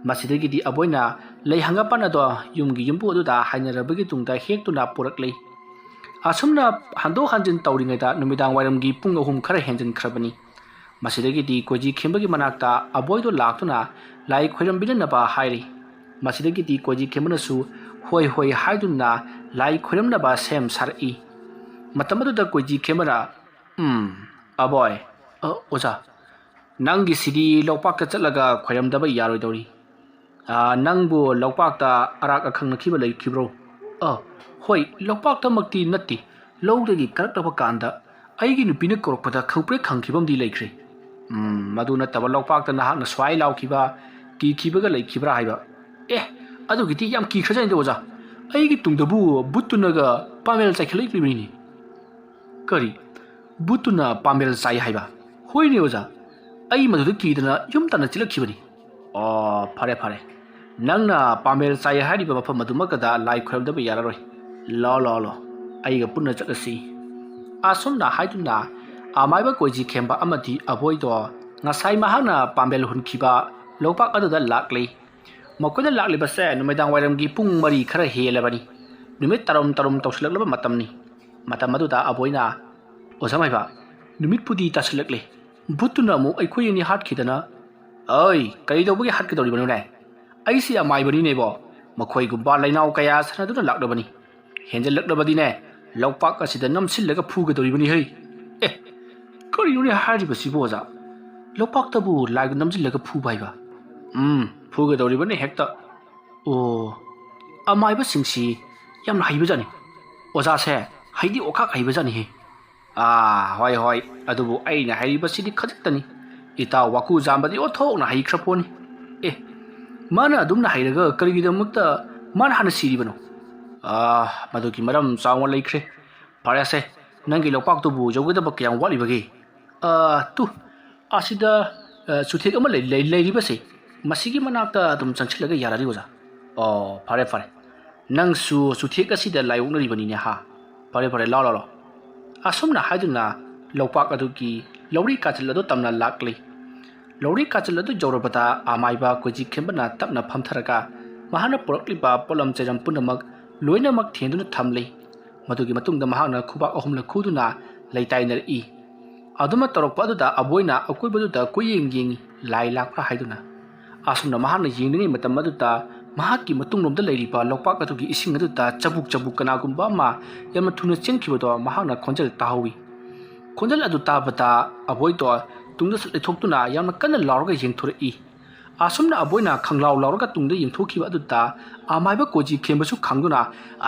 ꯃꯁꯤꯗꯒꯤꯗꯤ ꯑꯕꯣꯏꯅ ꯂꯩ ꯍꯪꯒꯥꯝꯄꯥꯟ ꯑꯗꯣ ꯌꯨꯝꯒꯤ ꯌꯨꯝꯕꯨ ꯑꯗꯨꯗ ꯍꯥꯏꯅꯔꯕꯒꯤ ꯇꯨꯡꯗ ꯍꯦꯛꯇꯨꯅ ꯄꯨꯔꯛꯂꯤ ꯑꯁꯨꯝꯅ ꯍꯟꯗꯣꯛ ꯍꯟꯖꯤन ꯇꯧꯔꯤꯉꯩꯗ ꯅꯨꯃꯤꯗꯥꯡ ꯋꯥꯏꯔꯝꯒꯤ ꯄꯨꯡ 3 ꯈꯔ ꯍꯦꯟꯖꯤꯟꯈ꯭ꯔꯕꯅꯤ ꯃꯁꯤꯗꯒꯤꯗꯤ ꯀꯣꯏꯖꯤ ꯈꯦꯝꯕꯒꯤ ꯃꯅꯥꯛꯇ ꯑꯕꯣꯏꯗꯣ ꯂꯥꯛꯇꯨꯅ ꯂꯥꯏ ꯈꯣꯏꯔꯝꯕꯤꯅꯅꯕ ꯍꯥꯏꯔꯤ ꯃꯁꯤꯗꯒꯤꯗꯤ ꯀꯣꯏꯖꯤ ꯈꯦꯝꯕꯅꯁꯨ ꯍꯣꯏ ꯍꯥꯏꯗꯨꯅ ꯂꯥꯏ ꯈꯣꯏꯔꯝꯅꯕ ꯁꯦꯝ ꯁꯥꯔꯛꯏ ꯃꯇꯝ ꯑꯗꯨꯗ ꯀꯣꯏꯖꯤ ꯈꯦꯝꯕꯅ ꯑꯕꯣꯏ ꯑꯣꯖꯥ ꯅꯪꯒꯤꯁꯤꯗꯤ ꯂꯧꯄꯥꯛꯇ ꯆꯠꯂꯒ ꯈꯣꯏꯔꯝꯗꯕ ꯌꯥꯔꯣꯏꯗꯧꯔꯤ ꯅꯪꯕꯨ ꯂꯧꯄꯥꯛꯇ ꯑꯔꯥꯛ ꯑꯈꯪꯅꯈꯤꯕ ꯂꯩꯈꯤꯕ꯭ꯔꯣ ꯍꯣꯏ ꯂꯧꯄꯥꯛꯇꯃꯛꯇꯤ ꯅꯠꯇꯦ ꯂꯧꯗꯒꯤ ꯀꯔꯛꯂꯕ ꯀꯥꯟꯗ ꯑꯩꯒꯤ ꯅꯨꯄꯤꯅ ꯀꯧꯔꯛꯄꯗ ꯈꯪꯄ꯭ꯔꯦꯛ ꯈꯪꯈꯤꯕ ꯑꯃꯗꯤ ꯂꯩꯈ꯭ꯔꯦ ꯃꯗꯨ ꯅꯠꯇꯕ ꯂꯧꯄꯥꯛꯇ ꯅꯍꯥꯛꯅ ꯁ꯭ꯋꯥꯏ ꯂꯥꯎꯈꯤꯕ ꯀꯤꯈꯤꯕꯒ ꯂꯩꯈꯤꯕ꯭ꯔꯥ ꯍꯥꯏꯕ ꯑꯗꯨꯒꯤꯗꯤ ꯌꯥꯝ ꯀꯤꯈ꯭ꯔꯖꯥꯠꯅꯤꯗ ꯑꯣꯖꯥ ꯑꯩꯒꯤ ꯇꯨꯡꯗꯕꯨ ꯕꯨꯠꯇꯨꯅꯒ ꯄꯥꯃꯦꯜ ꯆꯥꯏꯈꯠꯂꯛꯂꯤꯕꯅꯤꯅꯦ ꯀꯔꯤ ꯕꯨꯠꯇꯨꯅ ꯄꯥꯃꯦꯜ ꯆꯥꯏ ꯍꯥꯏꯕ ꯍꯣꯏꯅꯦ ꯑꯣꯖꯥ ꯑꯩ ꯃꯗꯨꯗ ꯀꯤꯗꯅ ꯌꯨꯝ ꯇꯥꯟꯅ ꯆꯤꯜꯂꯛꯈꯤꯕꯅꯤ ꯐꯔꯦ ꯅꯪꯅ ꯄꯥꯃꯦꯜ ꯆꯥꯏ ꯍꯥꯏꯔꯤꯕ ꯃꯐꯝ ꯑꯗꯨꯃꯛꯀꯗ ꯂꯥꯏ ꯈꯣꯏꯔꯝꯗꯕ ꯌꯥꯔꯔꯣꯏ ꯂꯥꯎ ꯑꯩꯒ ꯄꯨꯟꯅ ꯆꯠꯂꯁꯤ ꯑꯁꯨꯝꯅ ꯍꯥꯏꯗꯨꯅ ꯑꯃꯥꯏꯕ ꯀꯣꯏꯖꯤ ꯈꯦꯝꯕ ꯑꯃꯗꯤ ꯑꯕꯣꯏꯗꯣ ꯉꯁꯥꯏ ꯃꯍꯥꯛꯅ ꯄꯥꯃꯦꯜ ꯍꯨꯟꯈꯤꯕ ꯂꯧꯄꯥꯛ ꯑꯗꯨꯗ ꯂꯥꯛꯂꯤ ꯃꯈꯣꯏꯅ ꯂꯥꯛꯂꯤꯕꯁꯦ ꯅꯨꯃꯤꯗꯥꯡ ꯋꯥꯏꯔꯝꯒꯤ ꯄꯨꯡ 4 ꯈꯔ ꯍꯦꯜꯂꯕꯅꯤ ꯅꯨꯃꯤꯠ ꯇꯔꯨꯝ ꯇꯧꯁꯤꯜꯂꯛꯂꯕ ꯃꯇꯝꯅꯤ ꯃꯇꯝ ꯑꯗꯨꯗ ꯑꯕꯣꯏꯅ ꯑꯣꯖꯥ ꯃꯥꯏꯕ ꯅꯨꯃꯤꯠꯄꯨꯗꯤ ꯇꯥꯁꯤꯜꯂꯛꯂꯦ ꯕꯨꯠꯇꯨꯅ ꯑꯃꯨꯛ ꯑꯩꯈꯣꯏ ꯑꯅꯤ ꯍꯥꯠꯈꯤꯗꯅ ꯀꯔꯤꯗꯧꯕꯒꯤ ꯍꯥꯠꯀꯗꯧꯔꯤꯕꯅꯣꯅꯦ ꯑꯩꯁꯤ ꯑꯃꯥꯏꯕꯅꯤꯅꯦꯕꯣ ꯃꯈꯣꯏꯒꯨꯝꯕ ꯂꯩꯅꯥꯎ ꯀꯌꯥ ꯁꯥꯟꯅꯗꯨꯅ ꯂꯥꯛꯂꯕꯅꯤ ꯍꯦꯟꯖꯜꯂꯛꯂꯕꯗꯤꯅꯦ ꯂꯧꯄꯥꯛ ꯑꯁꯤꯗ ꯅꯝꯁꯤꯜꯂꯒ ꯐꯨꯒꯗꯧꯔꯤꯕꯅꯤ ꯀꯔꯤꯅꯣꯅꯦ ꯍꯥꯏꯔꯤꯕꯁꯤꯕꯨ ꯑꯣꯖꯥ ꯂꯧꯄꯥꯛꯇꯕꯨ ꯂꯥꯏꯗ ꯅꯝꯁꯤꯜꯂꯒ ꯐꯨꯕ ꯍꯥꯏꯕ ꯐꯨꯒꯗꯧꯔꯤꯕꯅꯤ ꯍꯦꯛꯇ ꯑꯃꯥꯏꯕꯁꯤꯡꯁꯤ ꯌꯥꯝꯅ ꯍꯩꯕꯖꯥꯠꯅꯤ ꯑꯣꯖꯥꯁꯦ ꯍꯩꯗꯤ ꯑꯣꯈꯥꯛ ꯍꯩꯕꯖꯥꯠꯅꯤꯍꯦ ꯍꯣꯏ ꯍꯣꯏ ꯑꯗꯨꯕꯨ ꯑꯩꯅ ꯍꯩꯔꯤꯕꯁꯤꯗꯤ ꯈꯖꯤꯛꯇꯅꯤ ꯏꯇꯥꯎ ꯋꯥꯀꯨ ꯖꯥꯝꯕꯗꯤ ꯑꯣꯟꯊꯣꯛꯅ ꯍꯩꯈ꯭ꯔꯄꯣꯠꯅꯤ ꯑꯦ ꯃꯥꯅ ꯑꯗꯨꯝꯅ ꯍꯩꯔꯒ ꯀꯔꯤꯒꯤꯗꯃꯛꯇ ꯃꯥꯅ ꯍꯥꯟꯅ ꯁꯤꯔꯤꯕꯅꯣ ꯃꯗꯨꯒꯤ ꯃꯔꯝ ꯆꯥꯎꯅ ꯂꯩꯈ꯭ꯔꯦ ꯐꯔꯦꯁꯦ ꯅꯪꯒꯤ ꯂꯣꯛꯄꯥꯛꯇꯨꯕꯨ ꯌꯧꯒꯗꯕ ꯀꯌꯥꯝ ꯋꯥꯠꯂꯤꯕꯒꯦ ꯇꯨ ꯑꯁꯤꯗ ꯆꯨꯊꯦꯛ ꯑꯃ ꯂꯩꯔꯤꯕꯁꯦ ꯃꯁꯤꯒꯤ ꯃꯅꯥꯛꯇ ꯑꯗꯨꯝ ꯆꯪꯁꯤꯜꯂꯒ ꯌꯥꯔꯅꯤ ꯑꯣꯖꯥ ꯐꯔꯦ ꯐꯔꯦ ꯅꯪꯁꯨ ꯆꯨꯊꯦꯛ ꯑꯁꯤꯗ ꯂꯥꯏꯌꯣꯛꯅꯔꯤꯕꯅꯤꯅꯦ ꯐꯔꯦ ꯐꯔꯦ ꯂꯥꯎ ꯂꯥꯎ ꯂꯥꯎ ꯑꯁꯨꯝꯅ ꯍꯥꯏꯗꯨꯅ ꯂꯣꯛꯄꯥꯛ ꯑꯗꯨꯒꯤ ꯂꯧꯔꯤ ꯀꯥꯆꯤꯜ ꯑꯗꯨ ꯇꯝꯅ ꯂꯥꯛꯂꯤ ꯂꯧꯔꯤ ꯀꯥꯆꯤꯜ ꯑꯗꯨ ꯌꯧꯔꯕꯗ ꯑꯃꯥꯏꯕ ꯀꯣꯏꯖꯤ ꯈꯦꯝꯕꯅ ꯇꯞꯅ ꯐꯝꯊꯔꯒ ꯃꯍꯥꯛꯅ ꯄꯨꯔꯛꯂꯤꯕ ꯄꯣꯠꯂꯝ ꯆꯩꯔꯝ ꯄꯨꯝꯅꯃꯛ ꯂꯣꯏꯅꯃꯛ ꯊꯦꯡꯗꯨꯅ ꯊꯝꯂꯤ ꯃꯗꯨꯒꯤ ꯃꯇꯨꯡꯗ ꯃꯍꯥꯛꯅ ꯈꯨꯕꯥꯛ ꯑꯍꯨꯝꯂꯛ ꯈꯨꯗꯨꯅ ꯂꯩꯇꯥꯏꯅꯔꯛꯏ ꯑꯗꯨꯃ ꯇꯧꯔꯛꯄ ꯑꯗꯨꯗ ꯑꯕꯣꯏꯅ ꯑꯀꯣꯏꯕꯗꯨꯗ ꯀꯣꯏꯌꯦꯡ ꯌꯦꯡꯉꯤ ꯂꯥꯏ ꯂꯥꯛꯄ꯭ꯔꯥ ꯍꯥꯏꯗꯨꯅ ꯑꯁꯨꯝꯅ ꯃꯍꯥꯛꯅ ꯌꯦꯡꯂꯤꯉꯩ ꯃꯇꯝ ꯑꯗꯨꯗ ꯃꯍꯥꯛꯀꯤ ꯃꯇꯨꯡꯂꯣꯝꯗ ꯂꯩꯔꯤꯕ ꯂꯣꯛꯄꯥꯛ ꯑꯗꯨꯒꯤ ꯏꯁꯤꯡ ꯑꯗꯨꯗ ꯆꯕꯨꯛ ꯆꯕꯨꯛ ꯀꯅꯥꯒꯨꯝꯕ ꯑꯃ ꯌꯥꯝꯅ ꯊꯨꯅ ꯆꯦꯟꯈꯤꯕꯗꯣ ꯃꯍꯥꯛꯅ ꯈꯣꯟꯖꯦꯜ ꯇꯥꯍꯧꯏ ꯈꯣꯟꯖꯦꯜ ꯑꯗꯨ ꯇꯥꯕꯗ ꯑꯕꯣꯏꯗꯣ ꯇꯨꯡꯗ ꯂꯩꯊꯣꯛꯇꯨꯅ ꯌꯥꯝꯅ ꯀꯟꯅ ꯂꯥꯎꯔꯒ ꯌꯦꯡꯊꯣꯔꯛꯏ ꯑꯁꯨꯝꯅ ꯑꯕꯣꯏꯅ ꯈꯪꯂꯥꯎ ꯂꯥꯎꯔꯒ ꯇꯨꯡꯗ ꯌꯦꯡꯊꯣꯛꯈꯤꯕ ꯑꯗꯨꯗ ꯑꯃꯥꯏꯕ ꯀꯣꯏꯖꯤ ꯈꯦꯝꯕꯁꯨ ꯈꯪꯗꯨꯅ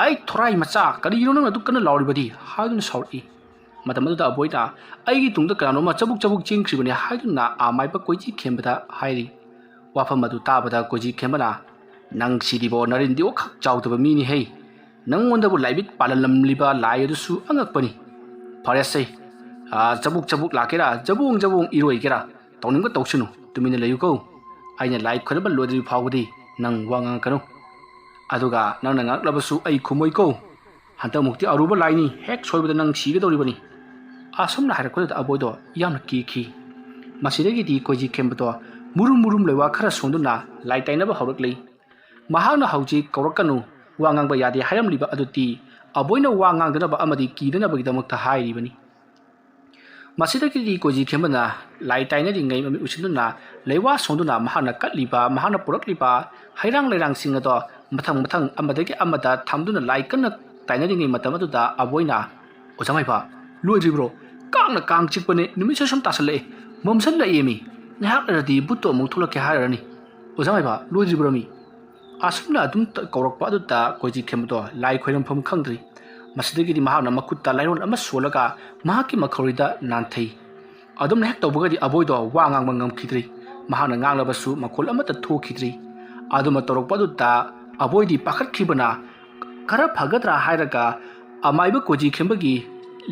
ꯑꯩ ꯊꯣꯔꯥꯏ ꯃꯆꯥ ꯀꯔꯤꯒꯤꯅꯣ ꯅꯪ ꯑꯗꯨ ꯀꯟꯅ ꯂꯥꯎꯔꯤꯕꯗꯤ ꯍꯥꯏꯗꯨꯅ ꯁꯥꯎꯔꯛꯏ ꯃꯇꯝ ꯑꯗꯨꯗ ꯑꯕꯣꯏꯅ ꯑꯩꯒꯤ ꯇꯨꯡꯗ ꯀꯅꯥꯅꯣꯃ ꯆꯕꯨꯛ ꯆꯕꯨꯛ ꯆꯦꯟꯈ꯭ꯔꯤꯕꯅꯤ ꯍꯥꯏꯗꯨꯅ ꯑꯃꯥꯏꯕ ꯀꯣꯏꯖꯤ ꯈꯦꯝꯕꯗ ꯍꯥꯏꯔꯤ ꯋꯥꯐꯝ ꯑꯗꯨ ꯇꯥꯕꯗ ꯀꯣꯏꯖꯤ ꯈꯦꯝꯕꯅ ꯅꯪ ꯁꯤꯗꯤꯕꯣ ꯅꯔꯤꯟꯗꯤ ꯑꯣꯈꯛ ꯆꯥꯎꯗꯕ ꯃꯤꯅꯤꯍꯦ ꯅꯪꯉꯣꯟꯗꯕꯨ ꯂꯥꯏꯕꯤꯠ ꯄꯥꯜꯍꯜꯂꯝꯂꯤꯕ ꯂꯥꯏ ꯑꯗꯨꯁꯨ ꯑꯉꯛꯄꯅꯤ ꯐꯔꯦꯁꯦ ꯆꯕꯨꯛ ꯆꯕꯨꯛ ꯂꯥꯛꯀꯦꯔꯥ ꯖꯕꯣꯡ ꯖꯕꯣꯡ ꯏꯔꯣꯏꯒꯦꯔꯥ ꯇꯧꯅꯤꯡꯕ ꯇꯧꯁꯅꯨ ꯇꯨꯃꯤꯟꯅ ꯂꯩꯌꯨꯀꯣ ꯑꯩꯅ ꯂꯥꯏ ꯈꯣꯏꯔꯝꯕ ꯂꯣꯏꯗ꯭ꯔꯤ ꯐꯥꯎꯕꯗꯤ ꯅꯪ ꯋꯥ ꯉꯥꯡꯉꯛꯀꯅꯨ ꯑꯗꯨꯒ ꯅꯪꯅ ꯉꯥꯡꯂꯕꯁꯨ ꯑꯩ ꯈꯨꯝꯃꯣꯏꯀꯣ ꯍꯟꯗꯛꯃꯨꯛꯇꯤ ꯑꯔꯨꯕ ꯂꯥꯏꯅꯤ ꯍꯦꯛ ꯁꯣꯏꯕꯗ ꯅꯪ ꯁꯤꯒꯗꯧꯔꯤꯕꯅꯤ ꯑꯁꯨꯝꯅ ꯍꯥꯏꯔꯛꯄꯗꯨꯗ ꯑꯕꯣꯏꯗꯣ ꯌꯥꯝꯅ ꯀꯤꯈꯤ ꯃꯁꯤꯗꯒꯤꯗꯤ ꯀꯣꯏꯖꯤ ꯈꯦꯝꯕꯗꯣ ꯃꯨꯔꯨꯝ ꯃꯨꯔꯨꯝ ꯂꯩꯋꯥ ꯈꯔ ꯁꯣꯟꯗꯨꯅ ꯂꯥꯏ ꯇꯥꯏꯅꯕ ꯍꯧꯔꯛꯂꯤ ꯃꯍꯥꯛꯅ ꯍꯧꯖꯤꯛ ꯀꯧꯔꯛꯀꯅꯨ ꯋꯥ ꯉꯥꯡꯕ ꯌꯥꯗꯦ ꯍꯥꯏꯔꯝꯂꯤꯕ ꯑꯗꯨꯗꯤ ꯑꯕꯣꯏꯅ ꯋꯥ ꯉꯥꯡꯗꯅꯕ ꯑꯃꯗꯤ ꯀꯤꯗꯅꯕꯒꯤꯗꯃꯛꯇ ꯍꯥꯏꯔꯤꯕꯅꯤ ꯃꯁꯤꯗꯒꯤꯗꯤ ꯀꯣꯏꯖꯤ ꯈꯦꯝꯕꯅ ꯂꯥꯏ ꯇꯥꯏꯅꯔꯤꯉꯩ ꯃꯃꯤꯠ ꯎꯁꯤꯟꯗꯨꯅ ꯂꯩꯋꯥ ꯁꯣꯟꯗꯨꯅ ꯃꯍꯥꯛꯅ ꯀꯠꯂꯤꯕ ꯃꯍꯥꯛꯅ ꯄꯨꯔꯛꯂꯤꯕ ꯍꯩꯔꯥꯡ ꯂꯩꯔꯥꯡꯁꯤꯡ ꯑꯗꯣ ꯃꯊꯪ ꯃꯊꯪ ꯑꯃꯗꯒꯤ ꯑꯃꯗ ꯊꯝꯗꯨꯅ ꯂꯥꯏ ꯀꯟꯅ ꯇꯥꯏꯅꯔꯤꯉꯩ ꯃꯇꯝ ꯑꯗꯨꯗ ꯑꯕꯣꯏꯅ ꯑꯣꯖꯥ ꯃꯥꯏꯕ ꯂꯣꯏꯗ꯭ꯔꯤꯕ꯭ꯔꯣ ꯀꯥꯡꯅ ꯀꯥꯡ ꯆꯤꯛꯄꯅꯦ ꯅꯨꯃꯤꯠꯁꯨ ꯁꯨꯝ ꯇꯥꯁꯜꯂꯛꯑꯦ ꯃꯝꯁꯜꯂꯛꯑꯦ ꯃꯤ ꯉꯥꯏꯍꯥꯛ ꯂꯩꯔꯗꯤ ꯕꯨꯠꯇꯣ ꯑꯃꯨꯛ ꯊꯣꯛꯂꯛꯀꯦ ꯍꯥꯏꯔꯅꯤ ꯑꯣꯖꯥ ꯃꯥꯏꯕ ꯂꯣꯏꯗ꯭ꯔꯤꯕ꯭ꯔꯣ ꯃꯤ ꯑꯁꯨꯝꯅ ꯑꯗꯨꯝ ꯀꯧꯔꯛꯄ ꯑꯗꯨꯗ ꯀꯣꯏꯖꯤ ꯈꯦꯝꯕꯗꯣ ꯂꯥꯏ ꯈꯣꯏꯔꯝꯐꯝ ꯈꯪꯗ꯭ꯔꯤ ꯃꯁꯤꯗꯒꯤꯗꯤ ꯃꯍꯥꯛꯅ ꯃꯈꯨꯠꯇ ꯂꯥꯏꯔꯣꯟ ꯑꯃ ꯁꯣꯜꯂꯒ ꯃꯍꯥꯛꯀꯤ ꯃꯈꯧꯔꯤꯗ ꯅꯥꯟꯊꯩ ꯑꯗꯨꯝꯅ ꯍꯦꯛ ꯇꯧꯕꯒꯗꯤ ꯑꯕꯣꯏꯗꯣ ꯋꯥ ꯉꯥꯡꯕ ꯉꯝꯈꯤꯗ꯭ꯔꯤ ꯃꯍꯥꯛꯅ ꯉꯥꯡꯂꯕꯁꯨ ꯃꯈꯣꯜ ꯑꯃꯠꯇ ꯊꯣꯛꯈꯤꯗ꯭ꯔꯤ ꯑꯗꯨꯃ ꯇꯧꯔꯛꯄ ꯑꯗꯨꯗ ꯑꯕꯣꯏꯗꯤ ꯄꯥꯈꯠꯈꯤꯕꯅ ꯈꯔ ꯐꯒꯗ꯭ꯔꯥ ꯍꯥꯏꯔꯒ ꯑꯃꯥꯏꯕ ꯀꯣꯏꯖꯤ ꯈꯦꯝꯕꯒꯤ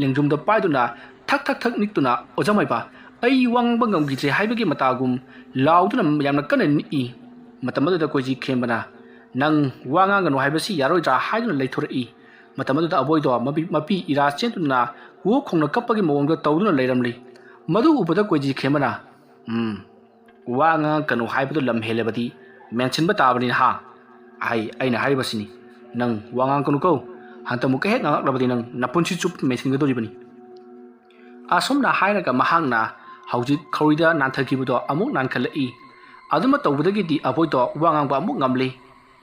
ꯂꯦꯡꯖꯨꯝꯗ ꯄꯥꯏꯗꯨꯅ ꯊꯛ ꯊꯛ ꯊꯛ ꯅꯤꯛꯇꯨꯅ ꯑꯣꯖꯥ ꯃꯥꯏꯕ ꯑꯩ ꯋꯥ ꯉꯥꯡꯕ ꯉꯝꯈꯤꯗ꯭ꯔꯦ ꯍꯥꯏꯕꯒꯤ ꯃꯇꯥꯒꯨꯝ ꯂꯥꯎꯗꯨꯅ ꯌꯥꯝꯅ ꯀꯟꯅ ꯅꯤꯛꯏ ꯃꯇꯝ ꯑꯗꯨꯗ ꯀꯣꯏꯖꯤ ꯈꯦꯝꯕꯅ ꯅꯪ ꯋꯥ ꯉꯥꯡꯒꯅꯨ ꯍꯥꯏꯕꯁꯤ ꯌꯥꯔꯣꯏꯗ꯭ꯔꯥ ꯍꯥꯏꯗꯨꯅ ꯂꯩꯊꯣꯔꯛꯏ ꯃꯇꯝ ꯑꯗꯨꯗ ꯑꯕꯣꯏꯗꯣ ꯃꯄꯤ ꯏꯔꯥ ꯆꯦꯟꯗꯨꯅ ꯋꯣ ꯈꯣꯡꯅ ꯀꯞꯄꯒꯤ ꯃꯑꯣꯡꯗ ꯇꯧꯗꯨꯅ ꯂꯩꯔꯝꯂꯤ ꯃꯗꯨ ꯎꯕꯗ ꯀꯣꯏꯖꯤ ꯈꯦꯝꯕꯅ ꯋꯥ ꯉꯥꯡꯉꯛꯀꯅꯨ ꯍꯥꯏꯕꯗꯨ ꯂꯝ ꯍꯦꯜꯂꯕꯗꯤ ꯃꯦꯟꯁꯤꯟꯕ ꯇꯥꯕꯅꯤꯅ ꯑꯩꯅ ꯍꯥꯏꯔꯤꯕꯁꯤꯅꯤ ꯅꯪ ꯋꯥ ꯉꯥꯡꯉꯛꯀꯅꯨꯀꯣ ꯍꯟꯇꯛꯃꯨꯛꯀ ꯍꯦꯛ ꯉꯥꯡꯉꯛꯂꯕꯗꯤ ꯅꯪ ꯅꯄꯨꯟꯁꯤ ꯆꯨꯞꯄ ꯃꯦꯟꯁꯤꯟꯒꯗꯧꯔꯤꯕꯅꯤ ꯑꯁꯨꯝꯅ ꯍꯥꯏꯔꯒ ꯃꯍꯥꯛꯅ ꯍꯧꯖꯤꯛ ꯈꯧꯔꯤꯗ ꯅꯥꯟꯊꯈꯤꯕꯗꯣ ꯑꯃꯨꯛ ꯅꯥꯟꯈꯠꯂꯛꯏ ꯑꯗꯨꯃ ꯇꯧꯕꯗꯒꯤꯗꯤ ꯑꯕꯣꯏꯗꯣ ꯋꯥ ꯉꯥꯡꯕ ꯑꯃꯨꯛ ꯉꯝꯂꯤ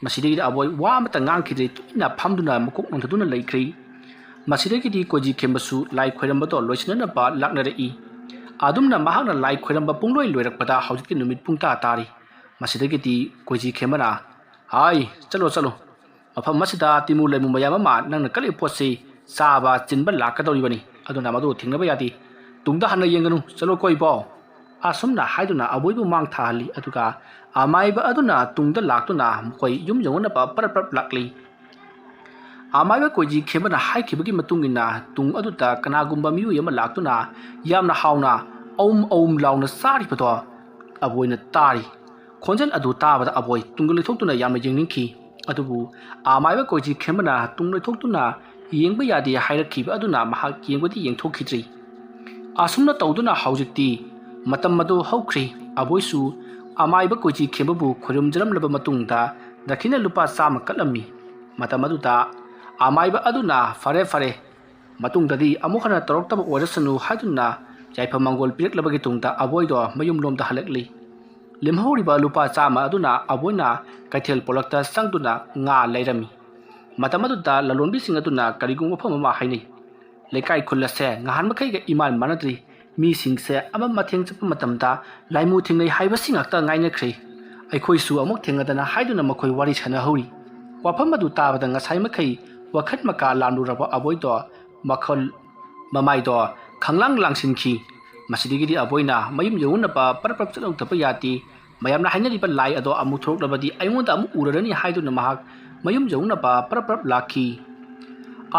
ꯃꯁꯤꯗꯒꯤꯗꯤ ꯑꯕꯣꯏ ꯋꯥ ꯑꯃꯠꯇ ꯉꯥꯡꯈꯤꯗ꯭ꯔꯤ ꯇꯨꯃꯤꯟꯅ ꯐꯝꯗꯨꯅ ꯃꯀꯣꯛ ꯅꯣꯟꯊꯗꯨꯅ ꯂꯩꯈ꯭ꯔꯤ ꯃꯁꯤꯗꯒꯤꯗꯤ ꯀꯣꯏꯖꯤ ꯈꯦꯝꯕꯁꯨ ꯂꯥꯏ ꯈꯣꯏꯔꯝꯕꯗꯣ ꯂꯣꯏꯁꯤꯟꯅꯅꯕ ꯂꯥꯛꯅꯔꯛꯏ ꯑꯗꯨꯝꯅ ꯃꯍꯥꯛꯅ ꯂꯥꯏ ꯈꯣꯏꯔꯝꯕ ꯄꯨꯡꯂꯣꯏ ꯂꯣꯏꯔꯛꯄꯗ ꯍꯧꯖꯤꯛꯇꯤ ꯅꯨꯃꯤꯠ ꯄꯨꯡꯇꯥ ꯇꯥꯔꯤ ꯃꯁꯤꯗꯒꯤꯗꯤ ꯀꯣꯏꯖꯤ ꯈꯦꯝꯕꯅ ꯆꯠꯂꯣ ꯆꯠꯂꯣ ꯃꯐꯝ ꯑꯁꯤꯗ ꯇꯤꯃꯨ ꯂꯩꯃꯨ ꯃꯌꯥꯝ ꯑꯃ ꯅꯪꯅ ꯀꯠꯂꯤꯕ ꯄꯣꯠꯁꯤ ꯆꯥꯕ ꯆꯤꯟꯕ ꯂꯥꯛꯀꯗꯧꯔꯤꯕꯅꯤ ꯑꯗꯨꯅ ꯃꯗꯨ ꯊꯤꯡꯅꯕ ꯌꯥꯗꯦ ꯇꯨꯡꯗ ꯍꯟꯅ ꯌꯦꯡꯒꯅꯨ ꯆꯠꯂꯣ ꯀꯣꯏꯕꯣ ꯑꯁꯨꯝꯅ ꯍꯥꯏꯗꯨꯅ ꯑꯕꯣꯏꯕꯨ ꯃꯥꯡ ꯊꯥꯍꯜꯂꯤ ꯑꯗꯨꯒ ꯑꯃꯥꯏꯕ ꯑꯗꯨꯅ ꯇꯨꯡꯗ ꯂꯥꯛꯇꯨꯅ ꯃꯈꯣꯏ ꯌꯨꯝ ꯌꯧꯅꯅꯕ ꯄꯔꯞ ꯄꯔꯞ ꯂꯥꯛꯂꯤ ꯑꯃꯥꯏꯕ ꯀꯣꯏꯖꯤ ꯈꯦꯝꯕꯅ ꯍꯥꯏꯈꯤꯕꯒꯤ ꯃꯇꯨꯡꯏꯟꯅ ꯇꯨꯡ ꯑꯗꯨꯗ ꯀꯅꯥꯒꯨꯝꯕ ꯃꯤꯑꯣꯏ ꯑꯃ ꯂꯥꯛꯇꯨꯅ ꯌꯥꯝꯅ ꯍꯥꯎꯅ ꯑꯧꯝ ꯑꯧꯝ ꯂꯥꯎꯅ ꯆꯥꯔꯤꯕꯗꯣ ꯑꯕꯣꯏꯅ ꯇꯥꯔꯤ ꯈꯣꯟꯖꯦꯜ ꯑꯗꯨ ꯇꯥꯕꯗ ꯑꯕꯣꯏ ꯇꯨꯡꯗ ꯂꯩꯊꯣꯛꯇꯨꯅ ꯌꯥꯝꯅ ꯌꯦꯡꯅꯤꯡꯈꯤ ꯑꯗꯨꯕꯨ ꯑꯃꯥꯏꯕ ꯀꯣꯏꯖꯤ ꯈꯦꯝꯕꯅ ꯇꯨꯡ ꯂꯩꯊꯣꯛꯇꯨꯅ ꯌꯦꯡꯕ ꯌꯥꯗꯦ ꯍꯥꯏꯔꯛꯈꯤꯕ ꯑꯗꯨꯅ ꯃꯍꯥꯛ ꯌꯦꯡꯕꯗꯤ ꯌꯦꯡꯊꯣꯛꯈꯤꯗ꯭ꯔꯤ ꯑꯁꯨꯝꯅ ꯇꯧꯗꯨꯅ ꯍꯧꯖꯤꯛꯇꯤ ꯃꯇꯝ ꯑꯗꯨ ꯍꯧꯈ꯭ꯔꯤ ꯑꯕꯣꯏꯁꯨ ꯑꯃꯥꯏꯕ ꯀꯣꯏꯖꯤ ꯈꯦꯝꯕꯕꯨ ꯈꯨꯔꯨꯝꯖꯔꯝꯂꯕ ꯃꯇꯨꯡꯗ ꯗꯈꯤꯅ ꯂꯨꯄꯥ 100 ꯀꯠꯂꯝꯃꯤ ꯃꯇꯝ ꯑꯗꯨꯗ ꯑꯃꯥꯏꯕ ꯑꯗꯨꯅ ꯐꯔꯦ ꯐꯔꯦ ꯃꯇꯨꯡꯗꯗꯤ ꯑꯃꯨꯛ ꯍꯟꯅ ꯇꯧꯔꯛꯇꯕ ꯑꯣꯏꯔꯁꯅꯨ ꯍꯥꯏꯗꯨꯅ ꯌꯥꯏꯐ ꯃꯪꯒꯣꯜ ꯄꯤꯔꯛꯂꯕꯒꯤ ꯇꯨꯡꯗ ꯑꯕꯣꯏꯗꯣ ꯃꯌꯨꯝꯂꯣꯝꯗ ꯍꯜꯂꯛꯂꯤ ꯂꯦꯝꯍꯧꯔꯤꯕ ꯂꯨꯄꯥ 100 ꯑꯗꯨꯅ ꯑꯕꯣꯏꯅ ꯀꯩꯊꯦꯜ ꯄꯣꯂꯛꯇ ꯆꯪꯗꯨꯅ ꯉꯥ ꯂꯩꯔꯝꯃꯤ ꯃꯇꯝ ꯑꯗꯨꯗ ꯂꯂꯣꯟꯕꯤꯁꯤꯡ ꯑꯗꯨꯅ ꯀꯔꯤꯒꯨꯝꯕ ꯃꯐꯝ ꯑꯃ ꯍꯥꯏꯅꯩ ꯂꯩꯀꯥꯏ ꯈꯨꯜꯂꯁꯦ ꯉꯍꯥꯟ ꯃꯈꯩꯒ ꯏꯃꯥꯟ ꯃꯥꯟꯅꯗ꯭ꯔꯤ ꯃꯤꯁꯤꯡꯁꯦ ꯑꯃ ꯃꯊꯦꯡ ꯆꯠꯄ ꯃꯇꯝꯗ ꯂꯥꯏꯃꯨ ꯊꯦꯡꯅꯩ ꯍꯥꯏꯕꯁꯤ ꯉꯥꯛꯇ ꯉꯥꯏꯅꯈ꯭ꯔꯦ ꯑꯩꯈꯣꯏꯁꯨ ꯑꯃꯨꯛ ꯊꯦꯡꯅꯗꯅ ꯍꯥꯏꯗꯨꯅ ꯃꯈꯣꯏ ꯋꯥꯔꯤ ꯁꯥꯟꯅꯍꯧꯔꯤ ꯋꯥꯐꯝ ꯑꯗꯨ ꯇꯥꯕꯗ ꯉꯁꯥꯏ ꯃꯈꯩ ꯋꯥꯈꯠ ꯃꯀꯥ ꯂꯥꯟꯂꯨꯔꯕ ꯑꯕꯣꯏꯗꯣ ꯃꯈꯜ ꯃꯃꯥꯏꯗꯣ ꯈꯪꯂꯥꯡ ꯂꯥꯡꯁꯤꯟꯈꯤ ꯃꯁꯤꯗꯒꯤꯗꯤ ꯑꯕꯣꯏꯅ ꯃꯌꯨꯝ ꯌꯧꯅꯕ ꯄꯔꯞ ꯄꯔꯞ ꯆꯠꯍꯧꯗꯕ ꯌꯥꯗꯦ ꯃꯌꯥꯝꯅ ꯍꯥꯏꯅꯔꯤꯕ ꯂꯥꯏ ꯑꯗꯣ ꯑꯃꯨꯛ ꯊꯣꯛꯂꯛꯂꯕꯗꯤ ꯑꯩꯉꯣꯟꯗ ꯑꯃꯨꯛ ꯎꯔꯔꯅꯤ ꯍꯥꯏꯗꯨꯅ ꯃꯍꯥꯛ ꯃꯌꯨꯝ ꯌꯧꯅꯕ ꯄꯔꯞ ꯄꯔꯞ ꯂꯥꯛꯈꯤ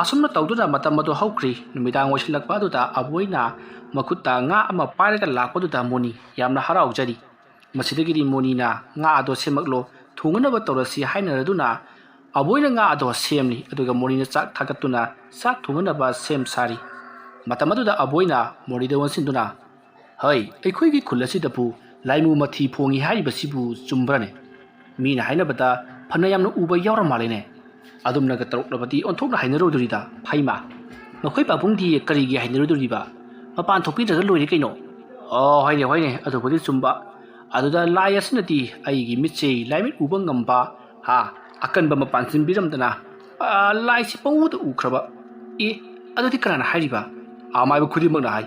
ꯑꯁꯨꯝꯅ ꯇꯧꯗꯨꯅ ꯃꯇꯝ ꯑꯗꯨ ꯍꯧꯈ꯭ꯔꯤ ꯅꯨꯃꯤꯗꯥꯡ ꯑꯣꯏꯁꯤꯜꯂꯛꯄ ꯑꯗꯨꯗ ꯑꯕꯣꯏꯅ ꯃꯈꯨꯠꯇ ꯉꯥ ꯑꯃ ꯄꯥꯏꯔꯒ ꯂꯥꯛꯄꯗꯨꯗ ꯃꯣꯅꯤ ꯌꯥꯝꯅ ꯍꯔꯥꯎꯖꯔꯤ ꯃꯁꯤꯗꯒꯤꯗꯤ ꯃꯣꯅꯤꯅ ꯉꯥ ꯑꯗꯣ ꯁꯦꯝꯃꯛꯂꯣ ꯊꯣꯡꯅꯕ ꯇꯧꯔꯁꯤ ꯍꯥꯏꯅꯔꯗꯨꯅ ꯑꯕꯣꯏꯅ ꯉꯥ ꯑꯗꯣ ꯁꯦꯝꯂꯤ ꯑꯗꯨꯒ ꯃꯣꯅꯤꯅ ꯆꯥꯛ ꯊꯥꯒꯠꯇꯨꯅ ꯆꯥꯛ ꯊꯣꯡꯅꯕ ꯁꯦꯝ ꯁꯥꯔꯤ ꯃꯇꯝ ꯑꯗꯨꯗ ꯑꯕꯣꯏꯅ ꯃꯣꯅꯤꯗ ꯑꯣꯟꯁꯤꯟꯗꯨꯅ ꯍꯩ ꯑꯩꯈꯣꯏꯒꯤ ꯈꯨꯜ ꯑꯁꯤꯗꯕꯨ ꯂꯥꯏꯃꯨ ꯃꯊꯤ ꯐꯣꯡꯉꯤ ꯍꯥꯏꯔꯤꯕꯁꯤꯕꯨ ꯆꯨꯝꯕ꯭ꯔꯅꯦ ꯃꯤꯅ ꯍꯥꯏꯅꯕꯗ ꯐꯅ ꯌꯥꯝꯅ ꯎꯕ ꯌꯥꯎꯔ ꯃꯥꯜꯂꯦꯅꯦ ꯑꯗꯨꯝꯅꯒ ꯇꯧꯔꯛꯂꯕꯗꯤ ꯑꯣꯟꯊꯣꯛꯅ ꯍꯥꯏꯅꯔꯣꯏꯗꯣꯔꯤꯗ ꯐꯩꯃ ꯅꯈꯣꯏ ꯄꯥꯕꯨꯡꯗꯤ ꯀꯔꯤꯒꯤ ꯍꯥꯏꯅꯔꯣꯏꯗꯣꯔꯤꯕ ꯃꯄꯥꯟ ꯊꯣꯛꯄꯤꯗ꯭ꯔꯒ ꯂꯣꯏꯔꯦ ꯀꯩꯅꯣ ꯑꯣ ꯍꯣꯏꯅꯦ ꯍꯣꯏꯅꯦ ꯑꯗꯨꯕꯨꯗꯤ ꯆꯨꯝꯕ ꯑꯗꯨꯗ ꯂꯥꯏ ꯑꯁꯤꯅꯗꯤ ꯑꯩꯒꯤ ꯃꯤꯠꯁꯦ ꯂꯥꯏꯃꯤꯠ ꯎꯕ ꯉꯝꯕ ꯑꯀꯟꯕ ꯃꯄꯥꯟ ꯆꯤꯟꯕꯤꯔꯝꯗꯅ ꯂꯥꯏꯁꯤ ꯄꯪꯎꯗ ꯎꯈ꯭ꯔꯕ ꯑꯗꯨꯗꯤ ꯀꯅꯥꯅ ꯍꯥꯏꯔꯤꯕ ꯑꯃꯥꯏꯕ ꯈꯨꯗꯤꯡꯃꯛꯅ ꯍꯥꯏ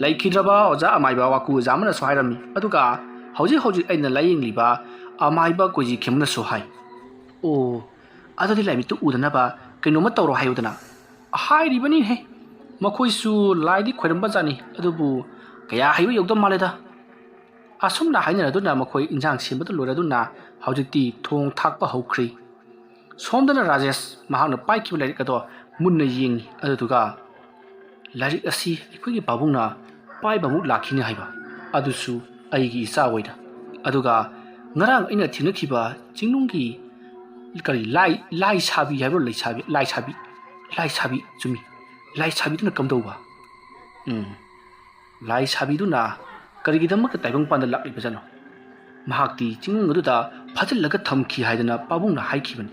ꯂꯩꯈꯤꯗ꯭ꯔꯕ ꯑꯣꯖꯥ ꯑꯃꯥꯏꯕ ꯋꯥꯀꯨ ꯑꯣꯖꯥ ꯑꯃꯅꯁꯨ ꯍꯥꯏꯔꯝꯃꯤ ꯑꯗꯨꯒ ꯍꯧꯖꯤꯛ ꯑꯩꯅ ꯂꯥꯌꯦꯡꯂꯤꯕ ꯑꯃꯥꯏꯕ ꯀꯣꯏꯖꯤ ꯈꯦꯝꯃꯅꯁꯨ ꯍꯥꯏ ꯑꯣ ꯑꯗꯨꯗꯤ ꯂꯥꯏꯃꯤꯠꯇꯨ ꯎꯗꯅꯕ ꯀꯩꯅꯣꯝꯃ ꯇꯧꯔꯣ ꯍꯥꯏꯌꯨꯗꯅ ꯍꯥꯏꯔꯤꯕꯅꯤꯍꯦ ꯃꯈꯣꯏꯁꯨ ꯂꯥꯏꯗꯤ ꯈꯣꯏꯔꯝꯕꯖꯥꯠꯅꯤ ꯑꯗꯨꯕꯨ ꯀꯌꯥ ꯍꯩꯕ ꯌꯧꯗ ꯃꯥꯜꯂꯦꯗ ꯑꯁꯨꯝꯅ ꯍꯥꯏꯅꯔꯗꯨꯅ ꯃꯈꯣꯏ ꯏꯟꯖꯥꯡ ꯁꯦꯝꯕꯗ ꯂꯣꯏꯔꯗꯨꯅ ꯍꯧꯖꯤꯛꯇꯤ ꯊꯣꯡ ꯊꯥꯛꯄ ꯍꯧꯈ꯭ꯔꯤ ꯁꯣꯝꯗꯅ ꯔꯥꯖꯦꯁ ꯃꯍꯥꯛꯅ ꯄꯥꯏꯈꯤꯕ ꯂꯥꯏꯔꯤꯛ ꯑꯗꯣ ꯃꯨꯟꯅ ꯌꯦꯡꯉꯤ ꯑꯗꯨꯗꯨꯒ ꯂꯥꯏꯔꯤꯛ ꯑꯁꯤ ꯑꯩꯈꯣꯏꯒꯤ ꯄꯥꯕꯨꯡꯅ ꯄꯥꯏꯕꯃꯨꯛ ꯂꯥꯛꯈꯤꯅꯤ ꯍꯥꯏꯕ ꯑꯗꯨꯁꯨ ꯑꯩꯒꯤ ꯏꯆꯥ ꯑꯣꯏꯅ ꯑꯗꯨꯒ ꯉꯔꯥꯡ ꯑꯩꯅ ꯊꯦꯡꯅꯈꯤꯕ ꯆꯤꯡꯅꯨꯡꯒꯤ ꯀꯔꯤ ꯂꯥꯏ ꯁꯥꯕꯤ ꯍꯥꯏꯕ꯭ꯔꯣ ꯂꯥꯏ ꯁꯥꯕꯤ ꯆꯨꯝꯃꯤ ꯂꯥꯏ ꯁꯥꯕꯤꯗꯨꯅ ꯀꯝꯗꯧꯕ ꯂꯥꯏ ꯁꯥꯕꯤꯗꯨꯅ ꯀꯔꯤꯒꯤꯗꯃꯛꯇ ꯇꯥꯏꯕꯪꯄꯥꯟꯗ ꯂꯥꯛꯂꯤꯕꯖꯥꯠꯅꯣ ꯃꯍꯥꯛꯇꯤ ꯆꯤꯡꯅꯨꯡ ꯑꯗꯨꯗ ꯐꯥꯖꯤꯜꯂꯒ ꯊꯝꯈꯤ ꯍꯥꯏꯗꯅ ꯄꯥꯕꯨꯡꯅ ꯍꯥꯏꯈꯤꯕꯅꯤ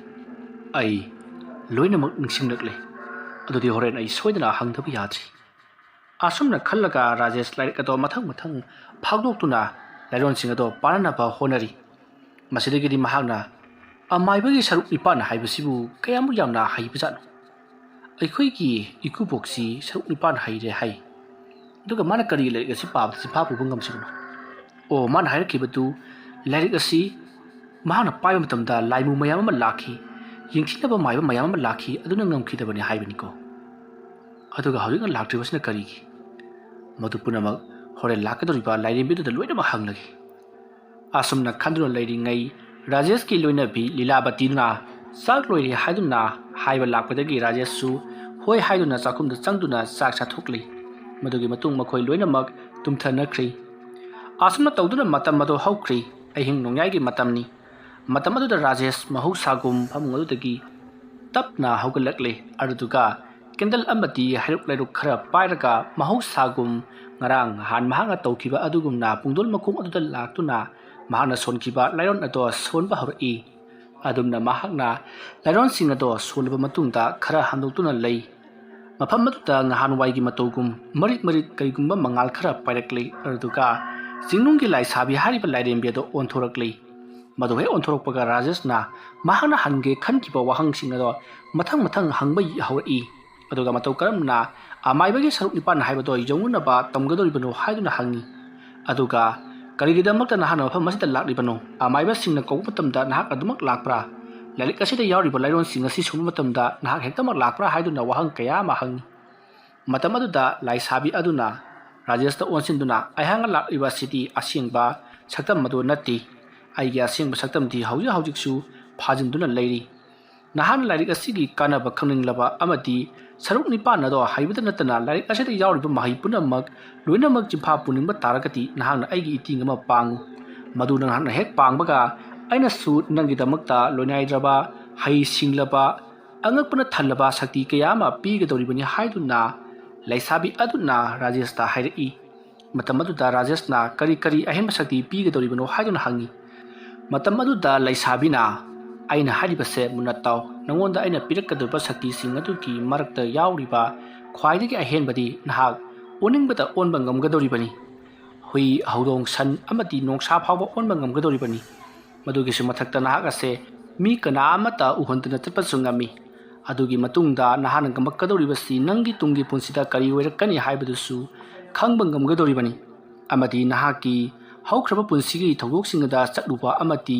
ꯑꯩ ꯂꯣꯏꯅꯃꯛ ꯅꯤꯡꯁꯤꯡꯂꯛꯂꯦ ꯑꯗꯨꯗꯤ ꯍꯣꯔꯦꯟ ꯑꯩ ꯁꯣꯏꯗꯅ ꯍꯪꯗꯕ ꯌꯥꯗ꯭ꯔꯤ ꯑꯁꯨꯝꯅ ꯈꯜꯂꯒ ꯔꯥꯖꯦꯁ ꯂꯥꯏꯔꯤꯛ ꯑꯗꯣ ꯃꯊꯪ ꯐꯥꯛꯗꯣꯛꯇꯨꯅ ꯂꯥꯏꯔꯣꯟꯁꯤꯡ ꯑꯗꯣ ꯄꯥꯅꯅꯕ ꯍꯣꯠꯅꯔꯤ ꯃꯁꯤꯗꯒꯤꯗꯤ ꯃꯍꯥꯛꯅ ꯑꯃꯥꯏꯕꯒꯤ ꯁꯔꯨꯛ ꯅꯤꯄꯥꯟ ꯍꯥꯏꯕꯁꯤꯕꯨ ꯀꯌꯥꯃꯨꯛ ꯌꯥꯝꯅ ꯍꯩꯕꯖꯥꯠꯅꯣ ꯑꯩꯈꯣꯏꯒꯤ ꯏꯀꯨꯕꯣꯛꯁꯤ ꯁꯔꯨꯛ ꯅꯤꯄꯥꯟ ꯍꯩꯔꯦ ꯍꯥꯏ ꯑꯗꯨꯒ ꯃꯥꯅ ꯀꯔꯤ ꯂꯥꯏꯔꯤꯛ ꯑꯁꯤ ꯄꯥꯕꯗ ꯆꯤꯟꯐꯥ ꯄꯨꯕ ꯉꯝꯁꯤꯕꯅꯣ ꯑꯣ ꯃꯥꯅ ꯍꯥꯏꯔꯛꯈꯤꯕꯗꯨ ꯂꯥꯏꯔꯤꯛ ꯑꯁꯤ ꯃꯍꯥꯛꯅ ꯄꯥꯏꯕ ꯃꯇꯝꯗ ꯂꯥꯏꯃꯨ ꯃꯌꯥꯝ ꯑꯃ ꯂꯥꯛꯈꯤ ꯌꯦꯡꯊꯤꯅꯕ ꯃꯥꯏꯕ ꯃꯌꯥꯝ ꯑꯃ ꯂꯥꯛꯈꯤ ꯑꯗꯨꯅ ꯉꯝꯈꯤꯗꯕꯅꯤ ꯍꯥꯏꯕꯅꯤꯀꯣ ꯑꯗꯨꯒ ꯍꯧꯖꯤꯛꯅ ꯂꯥꯛꯇ꯭ꯔꯤꯕꯁꯤꯅ ꯀꯔꯤꯒꯤ ꯃꯗꯨ ꯄꯨꯝꯅꯃꯛ ꯍꯣꯔꯦꯟ ꯂꯥꯛꯀꯗꯧꯔꯤꯕ ꯂꯥꯏꯔꯦꯝꯕꯤꯗꯨꯗ ꯂꯣꯏꯅꯃꯛ ꯍꯪꯂꯒꯦ ꯑꯁꯨꯝꯅ ꯈꯟꯗꯨꯅ ꯂꯩꯔꯤꯉꯩ ꯔꯥꯖꯦꯁꯀꯤ ꯂꯣꯏꯅꯕꯤ ꯂꯤꯂꯥꯕꯇꯤꯗꯨꯅ ꯆꯥꯛ ꯂꯣꯏꯔꯦ ꯍꯥꯏꯗꯨꯅ ꯍꯥꯏꯕ ꯂꯥꯛꯄꯗꯒꯤ ꯔꯥꯖꯦꯁꯁꯨ ꯍꯣꯏ ꯍꯥꯏꯗꯨꯅ ꯆꯥꯛꯈꯨꯝꯗ ꯆꯪꯗꯨꯅ ꯆꯥꯛ ꯆꯥꯊꯣꯛꯂꯤ ꯃꯗꯨꯒꯤ ꯃꯇꯨꯡ ꯃꯈꯣꯏ ꯂꯣꯏꯅꯃꯛ ꯇꯨꯝꯊꯅꯈ꯭ꯔꯤ ꯑꯁꯨꯝꯅ ꯇꯧꯗꯨꯅ ꯃꯇꯝ ꯑꯗꯨ ꯍꯧꯈ꯭ꯔꯤ ꯑꯍꯤꯡ ꯅꯣꯡꯌꯥꯏꯒꯤ ꯃꯇꯝꯅꯤ ꯃꯇꯝ ꯑꯗꯨꯗ ꯔꯥꯖꯦꯁ ꯃꯍꯧꯁꯥꯒꯨꯝ ꯐꯃꯨꯡ ꯑꯗꯨꯗꯒꯤ ꯇꯞꯅ ꯍꯧꯒꯠꯂꯛꯂꯦ ꯑꯗꯨꯗꯨꯒ ꯀꯦꯟꯗꯜ ꯑꯃꯗꯤ ꯍꯩꯔꯨꯛ ꯂꯩꯔꯨꯛ ꯈꯔ ꯄꯥꯏꯔꯒ ꯃꯍꯧꯁꯥꯒꯨꯝ ꯉꯔꯥꯡ ꯅꯍꯥꯟ ꯃꯍꯥꯛꯅ ꯇꯧꯈꯤꯕ ꯑꯗꯨꯒꯨꯝꯅ ꯄꯨꯡꯗꯣꯜ ꯃꯈꯣꯡ ꯑꯗꯨꯗ ꯂꯥꯛꯇꯨꯅ ꯃꯍꯥꯛꯅ ꯁꯣꯟꯈꯤꯕ ꯂꯥꯏꯔꯣꯟ ꯑꯗꯣ ꯁꯣꯟꯕ ꯍꯧꯔꯛꯏ ꯑꯗꯨꯝꯅ ꯃꯍꯥꯛꯅ ꯂꯥꯏꯔꯣꯟꯁꯤꯡ ꯑꯗꯣ ꯁꯣꯜꯂꯕ ꯃꯇꯨꯡꯗ ꯈꯔ ꯍꯟꯗꯣꯛꯇꯨꯅ ꯂꯩ ꯃꯐꯝ ꯑꯗꯨꯗ ꯅꯍꯥꯟꯋꯥꯏꯒꯤ ꯃꯇꯧꯒꯨꯝ ꯃꯔꯤꯛ ꯀꯔꯤꯒꯨꯝꯕ ꯃꯉꯥꯜ ꯈꯔ ꯄꯥꯏꯔꯛꯂꯤ ꯑꯗꯨꯗꯨꯒ ꯆꯤꯡꯅꯨꯡꯒꯤ ꯂꯥꯏꯁꯥꯕꯤ ꯍꯥꯏꯔꯤꯕ ꯂꯥꯏꯔꯦꯝꯕꯤ ꯑꯗꯣ ꯑꯣꯟꯊꯣꯔꯛꯂꯤ ꯃꯗꯨ ꯍꯦꯛ ꯑꯣꯟꯊꯣꯔꯛꯄꯒ ꯔꯥꯖꯦꯁꯅ ꯃꯍꯥꯛꯅ ꯍꯪꯒꯦ ꯈꯟꯈꯤꯕ ꯋꯥꯍꯪꯁꯤꯡ ꯑꯗꯣ ꯃꯊꯪ ꯍꯪꯕ ꯍꯧꯔꯛꯏ ꯑꯗꯨꯒ ꯃꯇꯧ ꯀꯔꯝꯅ ꯑꯃꯥꯏꯕꯒꯤ ꯁꯔꯨꯛ ꯅꯤꯄꯥꯟ ꯍꯥꯏꯕꯗꯣ ꯌꯧꯅꯅꯕ ꯇꯝꯒꯗꯧꯔꯤꯕꯅꯣ ꯍꯥꯏꯗꯨꯅ ꯍꯪꯉꯤ ꯑꯗꯨꯒ ꯀꯔꯤꯒꯤꯗꯃꯛꯇ ꯅꯍꯥꯛꯅ ꯃꯐꯝ ꯑꯁꯤꯗ ꯂꯥꯛꯂꯤꯕꯅꯣ ꯑꯃꯥꯏꯕꯁꯤꯡꯅ ꯀꯧꯕ ꯃꯇꯝꯗ ꯅꯍꯥꯛ ꯑꯗꯨꯃꯛ ꯂꯥꯛꯄ꯭ꯔꯥ ꯂꯥꯏꯔꯤꯛ ꯑꯁꯤꯗ ꯌꯥꯎꯔꯤꯕ ꯂꯥꯏꯔꯣꯟꯁꯤꯡ ꯑꯁꯤ ꯁꯣꯟꯕ ꯃꯇꯝꯗ ꯅꯍꯥꯛ ꯍꯦꯛꯇꯃꯛ ꯂꯥꯛꯄ꯭ꯔꯥ ꯍꯥꯏꯗꯨꯅ ꯋꯥꯍꯪ ꯀꯌా ꯑꯃ ꯍꯪꯉꯤ ꯃꯇꯝ ꯑꯗꯨꯗ ꯂꯥꯏꯁꯥꯕꯤ ꯑꯗꯨꯅ ꯔꯥꯖꯦꯁꯇ ꯑꯣꯟꯁꯤꯟꯗꯨꯅ ꯑꯩꯍꯥꯛꯅ ꯂꯥꯛꯂꯤꯕ ꯑꯁꯤꯗꯤ ꯑꯁꯦꯡꯕ ꯁꯛꯇꯝ ꯑꯗꯨ ꯅꯠꯇꯦ ꯑꯩꯒꯤ ꯑꯁꯦꯡꯕ ꯁꯛꯇꯝꯗꯤ ꯍꯧꯖꯤꯛꯁꯨ ꯐꯥꯖꯤꯟꯗꯨꯅ ꯂꯩꯔꯤ ꯅꯍꯥꯛꯅ ꯂꯥꯏꯔꯤꯛ ꯑꯁꯤꯒꯤ ꯀꯥꯟꯅꯕ ꯈꯪꯅꯤꯡꯂꯕ ꯑꯃꯗꯤ ꯁꯔꯨꯛ ꯅꯤꯄꯥꯟ ꯑꯗꯣ ꯍꯩꯕꯇ ꯅꯠꯇꯅ ꯂꯥꯏꯔꯤꯛ ꯑꯁꯤꯗ ꯌꯥꯎꯔꯤꯕ ꯃꯍꯩ ꯄꯨꯝꯅꯃꯛ ꯂꯣꯏꯅꯃꯛ ꯆꯤꯟꯐꯥ ꯄꯨꯅꯤꯡꯕ ꯇꯥꯔꯒꯗꯤ ꯅꯍꯥꯛꯅ ꯑꯩꯒꯤ ꯏꯇꯤꯡ ꯑꯃ ꯄꯥꯡꯉꯨ ꯃꯗꯨ ꯅꯍꯥꯛꯅ ꯍꯦꯛ ꯄꯥꯡꯕꯒ ꯑꯩꯅꯁꯨ ꯅꯪꯒꯤꯗꯃꯛꯇ ꯂꯣꯏꯅꯥꯏꯗ꯭ꯔꯕ ꯍꯩ ꯁꯤꯡꯂꯕ ꯑꯉꯛꯄꯅ ꯊꯜꯂꯕ ꯁꯛꯇꯤ ꯀꯌా ꯑꯃ ꯄꯤꯒꯗꯧꯔꯤꯕꯅꯤ ꯍꯥꯏꯗꯨꯅ ꯂꯩꯁꯥꯕꯤ ꯑꯗꯨꯅ ꯔꯥꯖꯦꯁꯇ ꯍꯥꯏꯔꯛꯏ ꯃꯇꯝ ꯑꯗꯨꯗ ꯔꯥꯖꯦꯁꯅ ꯀꯔꯤ ꯑꯍꯦꯟꯕ ꯁꯛꯇꯤ ꯄꯤꯒꯗꯧꯔꯤꯕꯅꯣ ꯍꯥꯏꯗꯨꯅ ꯍꯪꯉꯤ ꯃꯇꯝ ꯑꯗꯨꯗ ꯂꯩꯁꯥꯕꯤꯅ ꯑꯩꯅ ꯍꯥꯏꯔꯤꯕꯁꯦ ꯃꯨꯟꯅ ꯇꯥꯎ ꯅꯉꯣꯟꯗ ꯑꯩꯅ ꯄꯤꯔꯛꯀꯗꯧꯔꯤꯕ ꯁꯛꯇꯤꯁꯤꯡ ꯑꯗꯨꯒꯤ ꯃꯔꯛꯇ ꯌꯥꯎꯔꯤꯕ ꯈ꯭ꯋꯥꯏꯗꯒꯤ ꯑꯍꯦꯟꯕꯗꯤ ꯅꯍꯥꯛ ꯑꯣꯟꯅꯤꯡꯕꯗ ꯑꯣꯟꯕ ꯉꯝꯒꯗꯧꯔꯤꯕꯅꯤ ꯍꯨꯏ ꯍꯧꯗꯣꯡ ꯁꯟ ꯑꯃꯗꯤ ꯅꯣꯡꯁꯥ ꯐꯥꯎꯕ ꯑꯣꯟꯕ ꯉꯝꯒꯗꯧꯔꯤꯕꯅꯤ ꯃꯗꯨꯒꯤꯁꯨ ꯃꯊꯛꯇ ꯅꯍꯥꯛ ꯑꯁꯦ ꯃꯤ ꯀꯅꯥ ꯑꯃꯠꯇ ꯎꯍꯟꯗꯨꯅ ꯆꯠꯄꯁꯨ ꯉꯝꯃꯤ ꯑꯗꯨꯒꯤ ꯃꯇꯨꯡꯗ ꯅꯍꯥꯛꯅ ꯉꯝꯃꯛꯀꯗꯧꯔꯤꯕꯁꯤ ꯅꯪꯒꯤ ꯇꯨꯡꯒꯤ ꯄꯨꯟꯁꯤꯗ ꯀꯔꯤ ꯑꯣꯏꯔꯛꯀꯅꯤ ꯍꯥꯏꯕꯗꯨꯁꯨ ꯈꯪꯕ ꯉꯝꯒꯗꯧꯔꯤꯕꯅꯤ ꯑꯃꯗꯤ ꯅꯍꯥꯛꯀꯤ ꯍꯧꯈ꯭ꯔꯕ ꯄꯨꯟꯁꯤꯒꯤ ꯊꯧꯗꯣꯛꯁꯤꯡ ꯑꯗꯨꯗ ꯆꯠꯂꯨꯕ ꯑꯃꯗꯤ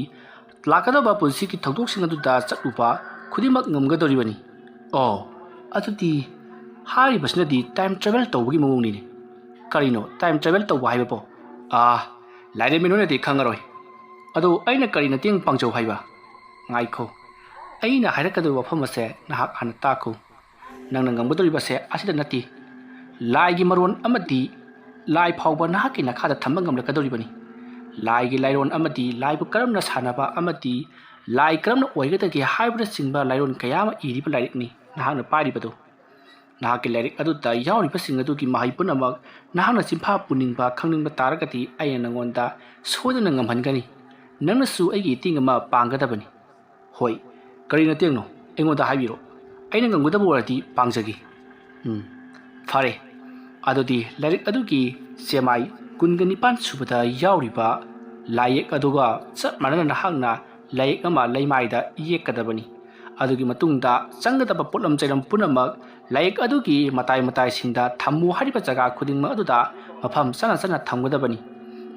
ꯂꯥꯛꯀꯗꯕ ꯄꯨꯟꯁꯤꯒꯤ ꯊꯧꯗꯣꯛꯁꯤꯡ ꯑꯗꯨꯗ ꯆꯠꯂꯨꯕ ꯈꯨꯗꯤꯡꯃꯛ ꯉꯝꯒꯗꯧꯔꯤꯕꯅꯤ ꯑꯣ ꯑꯗꯨꯗꯤ ꯍꯥꯏꯔꯤꯕꯁꯤꯅꯗꯤ ꯇꯥꯏꯝ ꯇ꯭ꯔꯥꯚꯦꯜ ꯇꯧꯕꯒꯤ ꯃꯑꯣꯡꯅꯤꯅꯦ ꯀꯔꯤꯅꯣ ꯇꯥꯏꯝ ꯇ꯭ꯔꯥꯚꯦꯜ ꯇꯧꯕ ꯍꯥꯏꯕꯕꯣ ꯂꯥꯏꯔꯦꯝꯕꯤ ꯅꯣꯏꯅꯗꯤ ꯈꯪꯉꯔꯣꯏ ꯑꯗꯨ ꯑꯩꯅ ꯀꯔꯤ ꯃꯇꯦꯡ ꯄꯥꯡꯖꯧ ꯍꯥꯏꯕ ꯉꯥꯏꯈꯣ ꯑꯩꯅ ꯍꯥꯏꯔꯛꯀꯗꯧꯔꯤꯕ ꯋꯥꯐꯝ ꯑꯁꯦ ꯅꯍꯥꯛ ꯍꯥꯟꯅ ꯇꯥꯈꯣ ꯅꯪꯅ ꯉꯝꯒꯗꯧꯔꯤꯕꯁꯦ ꯑꯁꯤꯗ ꯅꯠꯇꯦ ꯂꯥꯏꯒꯤ ꯃꯔꯣꯟ ꯑꯃꯗꯤ ꯂꯥꯏ ꯐꯥꯎꯕ ꯅꯍꯥꯛꯀꯤ ꯅꯈꯥꯗ ꯊꯝꯕ ꯉꯝꯂꯛꯀꯗꯧꯔꯤꯕꯅꯤ ꯂꯥꯏꯒꯤ ꯂꯥꯏꯔꯣꯟ ꯑꯃꯗꯤ ꯂꯥꯏꯕꯨ ꯀꯔꯝꯅ ꯁꯥꯟꯅꯕ ꯑꯃꯗꯤ ꯂꯥꯏ ꯀꯔꯝꯅ ꯑꯣꯏꯒꯗꯒꯦ ꯍꯥꯏꯕꯅꯆꯤꯡꯕ ꯂꯥꯏꯔꯣꯟ ꯀꯌꯥ ꯑꯃ ꯏꯔꯤꯕ ꯂꯥꯏꯔꯤꯛꯅꯤ ꯅꯍꯥꯛꯅ ꯄꯥꯏꯔꯤꯕꯗꯨ ꯅꯍꯥꯛꯀꯤ ꯂꯥꯏꯔꯤꯛ ꯑꯗꯨꯗ ꯌꯥꯎꯔꯤꯕꯁꯤꯡ ꯑꯗꯨꯒꯤ ꯃꯍꯩ ꯄꯨꯝꯅꯃꯛ ꯅꯍꯥꯛꯅ ꯆꯤꯟꯐꯥ ꯄꯨꯅꯤꯡꯕ ꯈꯪꯅꯤꯡꯕ ꯇꯥꯔꯒꯗꯤ ꯑꯩꯅ ꯅꯉꯣꯟꯗ ꯁꯣꯏꯗꯅ ꯉꯝꯍꯟꯒꯅꯤ ꯅꯪꯅꯁꯨ ꯑꯩꯒꯤ ꯏꯇꯦꯡ ꯑꯃ ꯄꯥꯡꯒꯗꯕꯅꯤ ꯍꯣꯏ ꯀꯔꯤ ꯃꯇꯦꯡꯅꯣ ꯑꯩꯉꯣꯟꯗ ꯍꯥꯏꯕꯤꯔꯣ ꯑꯩꯅ ꯉꯝꯒꯗꯕ ꯑꯣꯏꯔꯗꯤ ꯄꯥꯡꯖꯒꯦ ꯐꯔꯦ ꯑꯗꯨꯗꯤ ꯂꯥꯏꯔꯤꯛ ꯑꯗꯨꯒꯤ ꯆꯦꯃꯥꯏ 29 ꯁꯨꯕꯗ ꯌꯥꯎꯔꯤꯕ ꯂꯥꯏꯌꯦꯛ ꯑꯗꯨꯒ ꯆꯞ ꯃꯥꯟꯅꯅ ꯅꯍꯥꯛꯅ ꯂꯥꯏꯌꯦꯛ ꯑꯃ ꯂꯩꯃꯥꯏꯗ ꯌꯦꯛꯀꯗꯕꯅꯤ ꯑꯗꯨꯒꯤ ꯃꯇꯨꯡꯗ ꯆꯪꯒꯗꯕ ꯄꯣꯠꯂꯝ ꯆꯩꯔꯝ ꯄꯨꯝꯅꯃꯛ ꯂꯥꯏꯌꯦꯛ ꯑꯗꯨꯒꯤ ꯃꯇꯥꯏ ꯃꯇꯥꯏꯁꯤꯡꯗ ꯊꯝꯃꯨ ꯍꯥꯏꯔꯤꯕ ꯖꯒꯥ ꯈꯨꯗꯤꯡꯃꯛ ꯑꯗꯨꯗ ꯃꯐꯝ ꯆꯥꯅ ꯆꯥꯅ ꯊꯝꯒꯗꯕꯅꯤ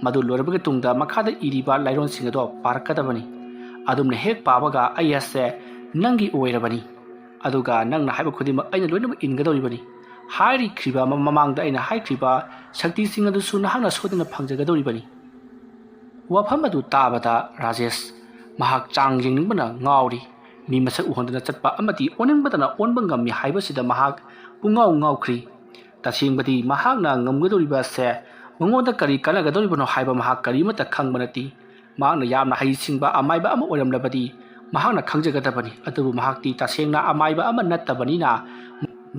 ꯃꯗꯨ ꯂꯣꯏꯔꯕꯒꯤ ꯇꯨꯡꯗ ꯃꯈꯥꯗ ꯏꯔꯤꯕ ꯂꯥꯏꯔꯣꯟꯁꯤꯡ ꯑꯗꯣ ꯄꯥꯔꯛꯀꯗꯕꯅꯤ ꯑꯗꯨꯝꯅ ꯍꯦꯛ ꯄꯥꯕꯒ ꯑꯩ ꯑꯁꯦ ꯅꯪꯒꯤ ꯑꯣꯏꯔꯕꯅꯤ ꯑꯗꯨꯒ ꯅꯪꯅ ꯍꯥꯏꯕ ꯈꯨꯗꯤꯡꯃꯛ ꯑꯩꯅ ꯂꯣꯏꯅꯃꯛ ꯏꯟꯒꯗꯧꯔꯤꯕꯅꯤ ꯍꯥꯏꯔꯤꯈ꯭ꯔꯤꯕ ꯃꯃꯥꯡꯗ ꯑꯩꯅ ꯍꯥꯏꯈ꯭ꯔꯤꯕ ꯁꯛꯇꯤꯁꯤꯡ ꯑꯗꯨꯁꯨ ꯅꯍꯥꯛꯅ ꯁꯣꯏꯗꯅ ꯐꯪꯖꯒꯗꯧꯔꯤꯕꯅꯤ ꯋꯥꯐꯝ ꯑꯗꯨ ꯇꯥꯕꯗ ꯔꯥꯖꯦꯁ ꯃꯍꯥꯛ ꯆꯥꯡ ꯌꯦꯡꯅꯤꯡꯕꯅ ꯉꯥꯎꯔꯤ ꯃꯤ ꯃꯁꯛ ꯎꯍꯟꯗꯅ ꯆꯠꯄ ꯑꯃꯗꯤ ꯑꯣꯅꯤꯡꯕꯗꯅ ꯑꯣꯟꯕ ꯉꯝꯃꯤ ꯍꯥꯏꯕꯁꯤꯗ ꯃꯍꯥꯛ ꯄꯨꯡꯉꯥꯎ ꯉꯥꯎꯈ꯭ꯔꯤ ꯇꯁꯦꯡꯕꯗꯤ ꯃꯍꯥꯛꯅ ꯉꯝꯒꯗꯧꯔꯤꯕꯁꯦ ꯃꯉꯣꯟꯗ ꯀꯔꯤ ꯀꯥꯟꯅꯒꯗꯧꯔꯤꯕꯅꯣ ꯍꯥꯏꯕ ꯃꯍꯥꯛ ꯀꯔꯤꯃꯠꯇ ꯈꯪꯕ ꯅꯠꯇꯦ ꯃꯍꯥꯛꯅ ꯌꯥꯝꯅ ꯍꯩꯁꯤꯡꯕ ꯑꯃꯥꯏꯕ ꯑꯃ ꯑꯣꯏꯔꯝꯂꯕꯗꯤ ꯃꯍꯥꯛꯅ ꯈꯪꯖꯒꯗꯕꯅꯤ ꯑꯗꯨꯕꯨ ꯃꯍꯥꯛꯇꯤ ꯇꯁꯦꯡꯅ ꯑꯃꯥꯏꯕ ꯑꯃ ꯅꯠꯇꯕꯅꯤꯅ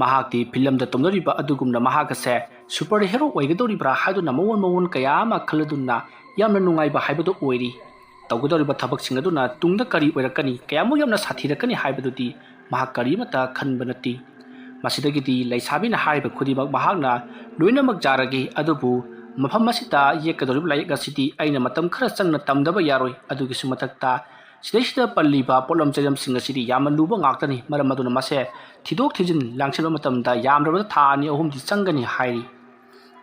ꯃꯍꯥꯛꯇꯤ ꯐꯤꯂꯝꯗ ꯇꯧꯅꯔꯤꯕ ꯑꯗꯨꯒꯨꯝꯅ ꯃꯍꯥꯛ ꯑꯁꯦ ꯁꯨꯄꯔ ꯍꯦꯔꯣ ꯑꯣꯏꯒꯗꯧꯔꯤꯕ꯭ꯔꯥ ꯍꯥꯏꯗꯨꯅ ꯃꯑꯣꯟ ꯀꯌꯥ ꯑꯃ ꯈꯜꯂꯗꯨꯅ ꯌꯥꯝꯅ ꯅꯨꯡꯉꯥꯏꯕ ꯍꯥꯏꯕꯗꯨ ꯑꯣꯏꯔꯤ ꯇꯧꯒꯗꯧꯔꯤꯕ ꯊꯕꯛꯁꯤꯡ ꯑꯗꯨꯅ ꯇꯨꯡꯗ ꯀꯔꯤ ꯑꯣꯏꯔꯛꯀꯅꯤ ꯀꯌꯥꯃꯨꯛ ꯌꯥꯝꯅ ꯁꯥꯊꯤꯔꯛꯀꯅꯤ ꯍꯥꯏꯕꯗꯨꯗꯤ ꯃꯍꯥꯛ ꯀꯔꯤꯃꯠꯇ ꯈꯟꯕ ꯅꯠꯇꯦ ꯃꯁꯤꯗꯒꯤꯗꯤ ꯂꯩꯁꯥꯕꯤꯅ ꯍꯥꯏꯔꯤꯕ ꯈꯨꯗꯤꯡꯃꯛ ꯃꯍꯥꯛꯅ ꯂꯣꯏꯅꯃꯛ ꯌꯥꯔꯒꯦ ꯑꯗꯨꯕꯨ ꯃꯐꯝ ꯑꯁꯤꯗ ꯌꯦꯛꯀꯗꯧꯔꯤꯕ ꯂꯥꯏꯔꯤꯛ ꯑꯁꯤꯗꯤ ꯑꯩꯅ ꯃꯇꯝ ꯈꯔ ꯆꯪꯅ ꯇꯝꯗꯕ ꯌꯥꯔꯣꯏ ꯑꯗꯨꯒꯤꯁꯨ ꯃꯊꯛꯇ ꯁꯤꯗꯩꯁꯤꯗ ꯄꯜꯂꯤꯕ ꯄꯣꯠꯂꯝ ꯆꯩꯔꯝꯁꯤꯡ ꯑꯁꯤꯗꯤ ꯌꯥꯝꯅ ꯂꯨꯕ ꯉꯥꯛꯇꯅꯤ ꯃꯔꯝ ꯑꯗꯨꯅ ꯃꯁꯦ ꯊꯤꯗꯣꯛ ꯊꯤꯖꯤꯟ ꯂꯥꯡꯁꯤꯟꯕ ꯃꯇꯝꯗ ꯌꯥꯝꯗ꯭ꯔꯕꯗ ꯊꯥ 2-3ꯗꯤ ꯆꯪꯒꯅꯤ ꯍꯥꯏꯔꯤ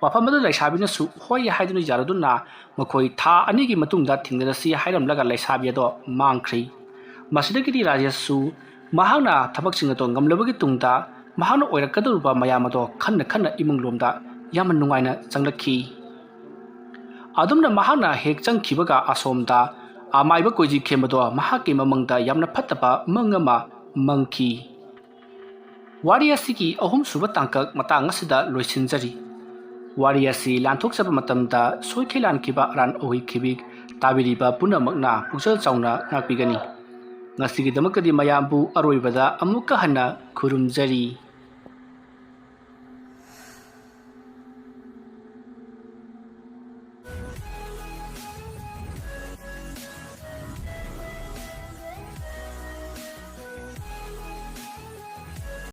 ꯋꯥꯐꯝ ꯑꯗꯨ ꯂꯩꯁꯥꯕꯤꯅꯁꯨ ꯍꯣꯏ ꯍꯥꯏꯗꯨꯅ ꯌꯥꯔꯗꯨꯅ ꯃꯈꯣꯏ ꯊꯥ 2ꯒꯤ ꯃꯇꯨꯡꯗ ꯊꯦꯡꯅꯔꯁꯤ ꯍꯥꯏꯔꯝꯂꯒ ꯂꯩꯁꯥꯕꯤ ꯑꯗꯣ ꯃꯥꯡꯈ꯭ꯔꯤ ꯃꯁꯤꯗꯒꯤꯗꯤ ꯔꯥꯖꯦꯁꯁꯨ ꯃꯍꯥꯛꯅ ꯊꯕꯛꯁꯤꯡ ꯑꯗꯣ ꯉꯝꯂꯕꯒꯤ ꯇꯨꯡꯗ ꯃꯍꯥꯛꯅ ꯑꯣꯏꯔꯛꯀꯗꯧꯔꯤꯕ ꯃꯌꯥꯝ ꯑꯗꯣ ꯈꯟꯅ ꯏꯃꯨꯡ ꯂꯣꯝꯗ ꯌꯥꯝꯅ ꯅꯨꯡꯉꯥꯏꯅ ꯆꯪꯂꯛꯈꯤ ꯑꯗꯨꯝꯅ ꯃꯍꯥꯛꯅ ꯍꯦꯛ ꯆꯪꯈꯤꯕꯒ ꯑꯁꯣꯝꯗ ꯑꯃꯥꯏꯕ ꯀꯣꯏꯖꯤ ꯈꯦꯝꯕꯗꯣ ꯃꯍꯥꯛꯀꯤ ꯃꯃꯪꯗ ꯌꯥꯝꯅ ꯐꯠꯇꯕ ꯃꯪ ꯑꯃ ꯃꯪꯈꯤ ꯋꯥꯔꯤ ꯑꯁꯤꯒꯤ 3ꯁꯨꯕ ꯇꯥꯡꯀꯛ ꯃꯇꯥꯡ ꯑꯁꯤꯗ ꯂꯣꯏꯁꯤꯟꯖꯔꯤ ꯋꯥꯔꯤ ꯑꯁꯤ ꯂꯥꯟꯊꯣꯛꯆꯕ ꯃꯇꯝꯗ ꯁꯣꯏꯈꯩꯂꯥꯟꯈꯤꯕ ꯑꯔꯥꯟ ꯑꯣꯏꯈꯤꯕꯤ ꯇꯥꯕꯤꯔꯤꯕ ꯄꯨꯝꯅꯃꯛꯅ ꯄꯨꯛꯆꯦꯜ ꯆꯥꯎꯅ ꯉꯥꯛꯄꯤꯒꯅꯤ ꯉꯁꯤꯒꯤꯗꯃꯛꯇꯗꯤ ꯃꯌꯥꯝꯕꯨ ꯑꯔꯣꯏꯕꯗ ꯑꯃꯨꯛꯀ ꯍꯟꯅ ꯈꯨꯔꯨꯝꯖꯔꯤ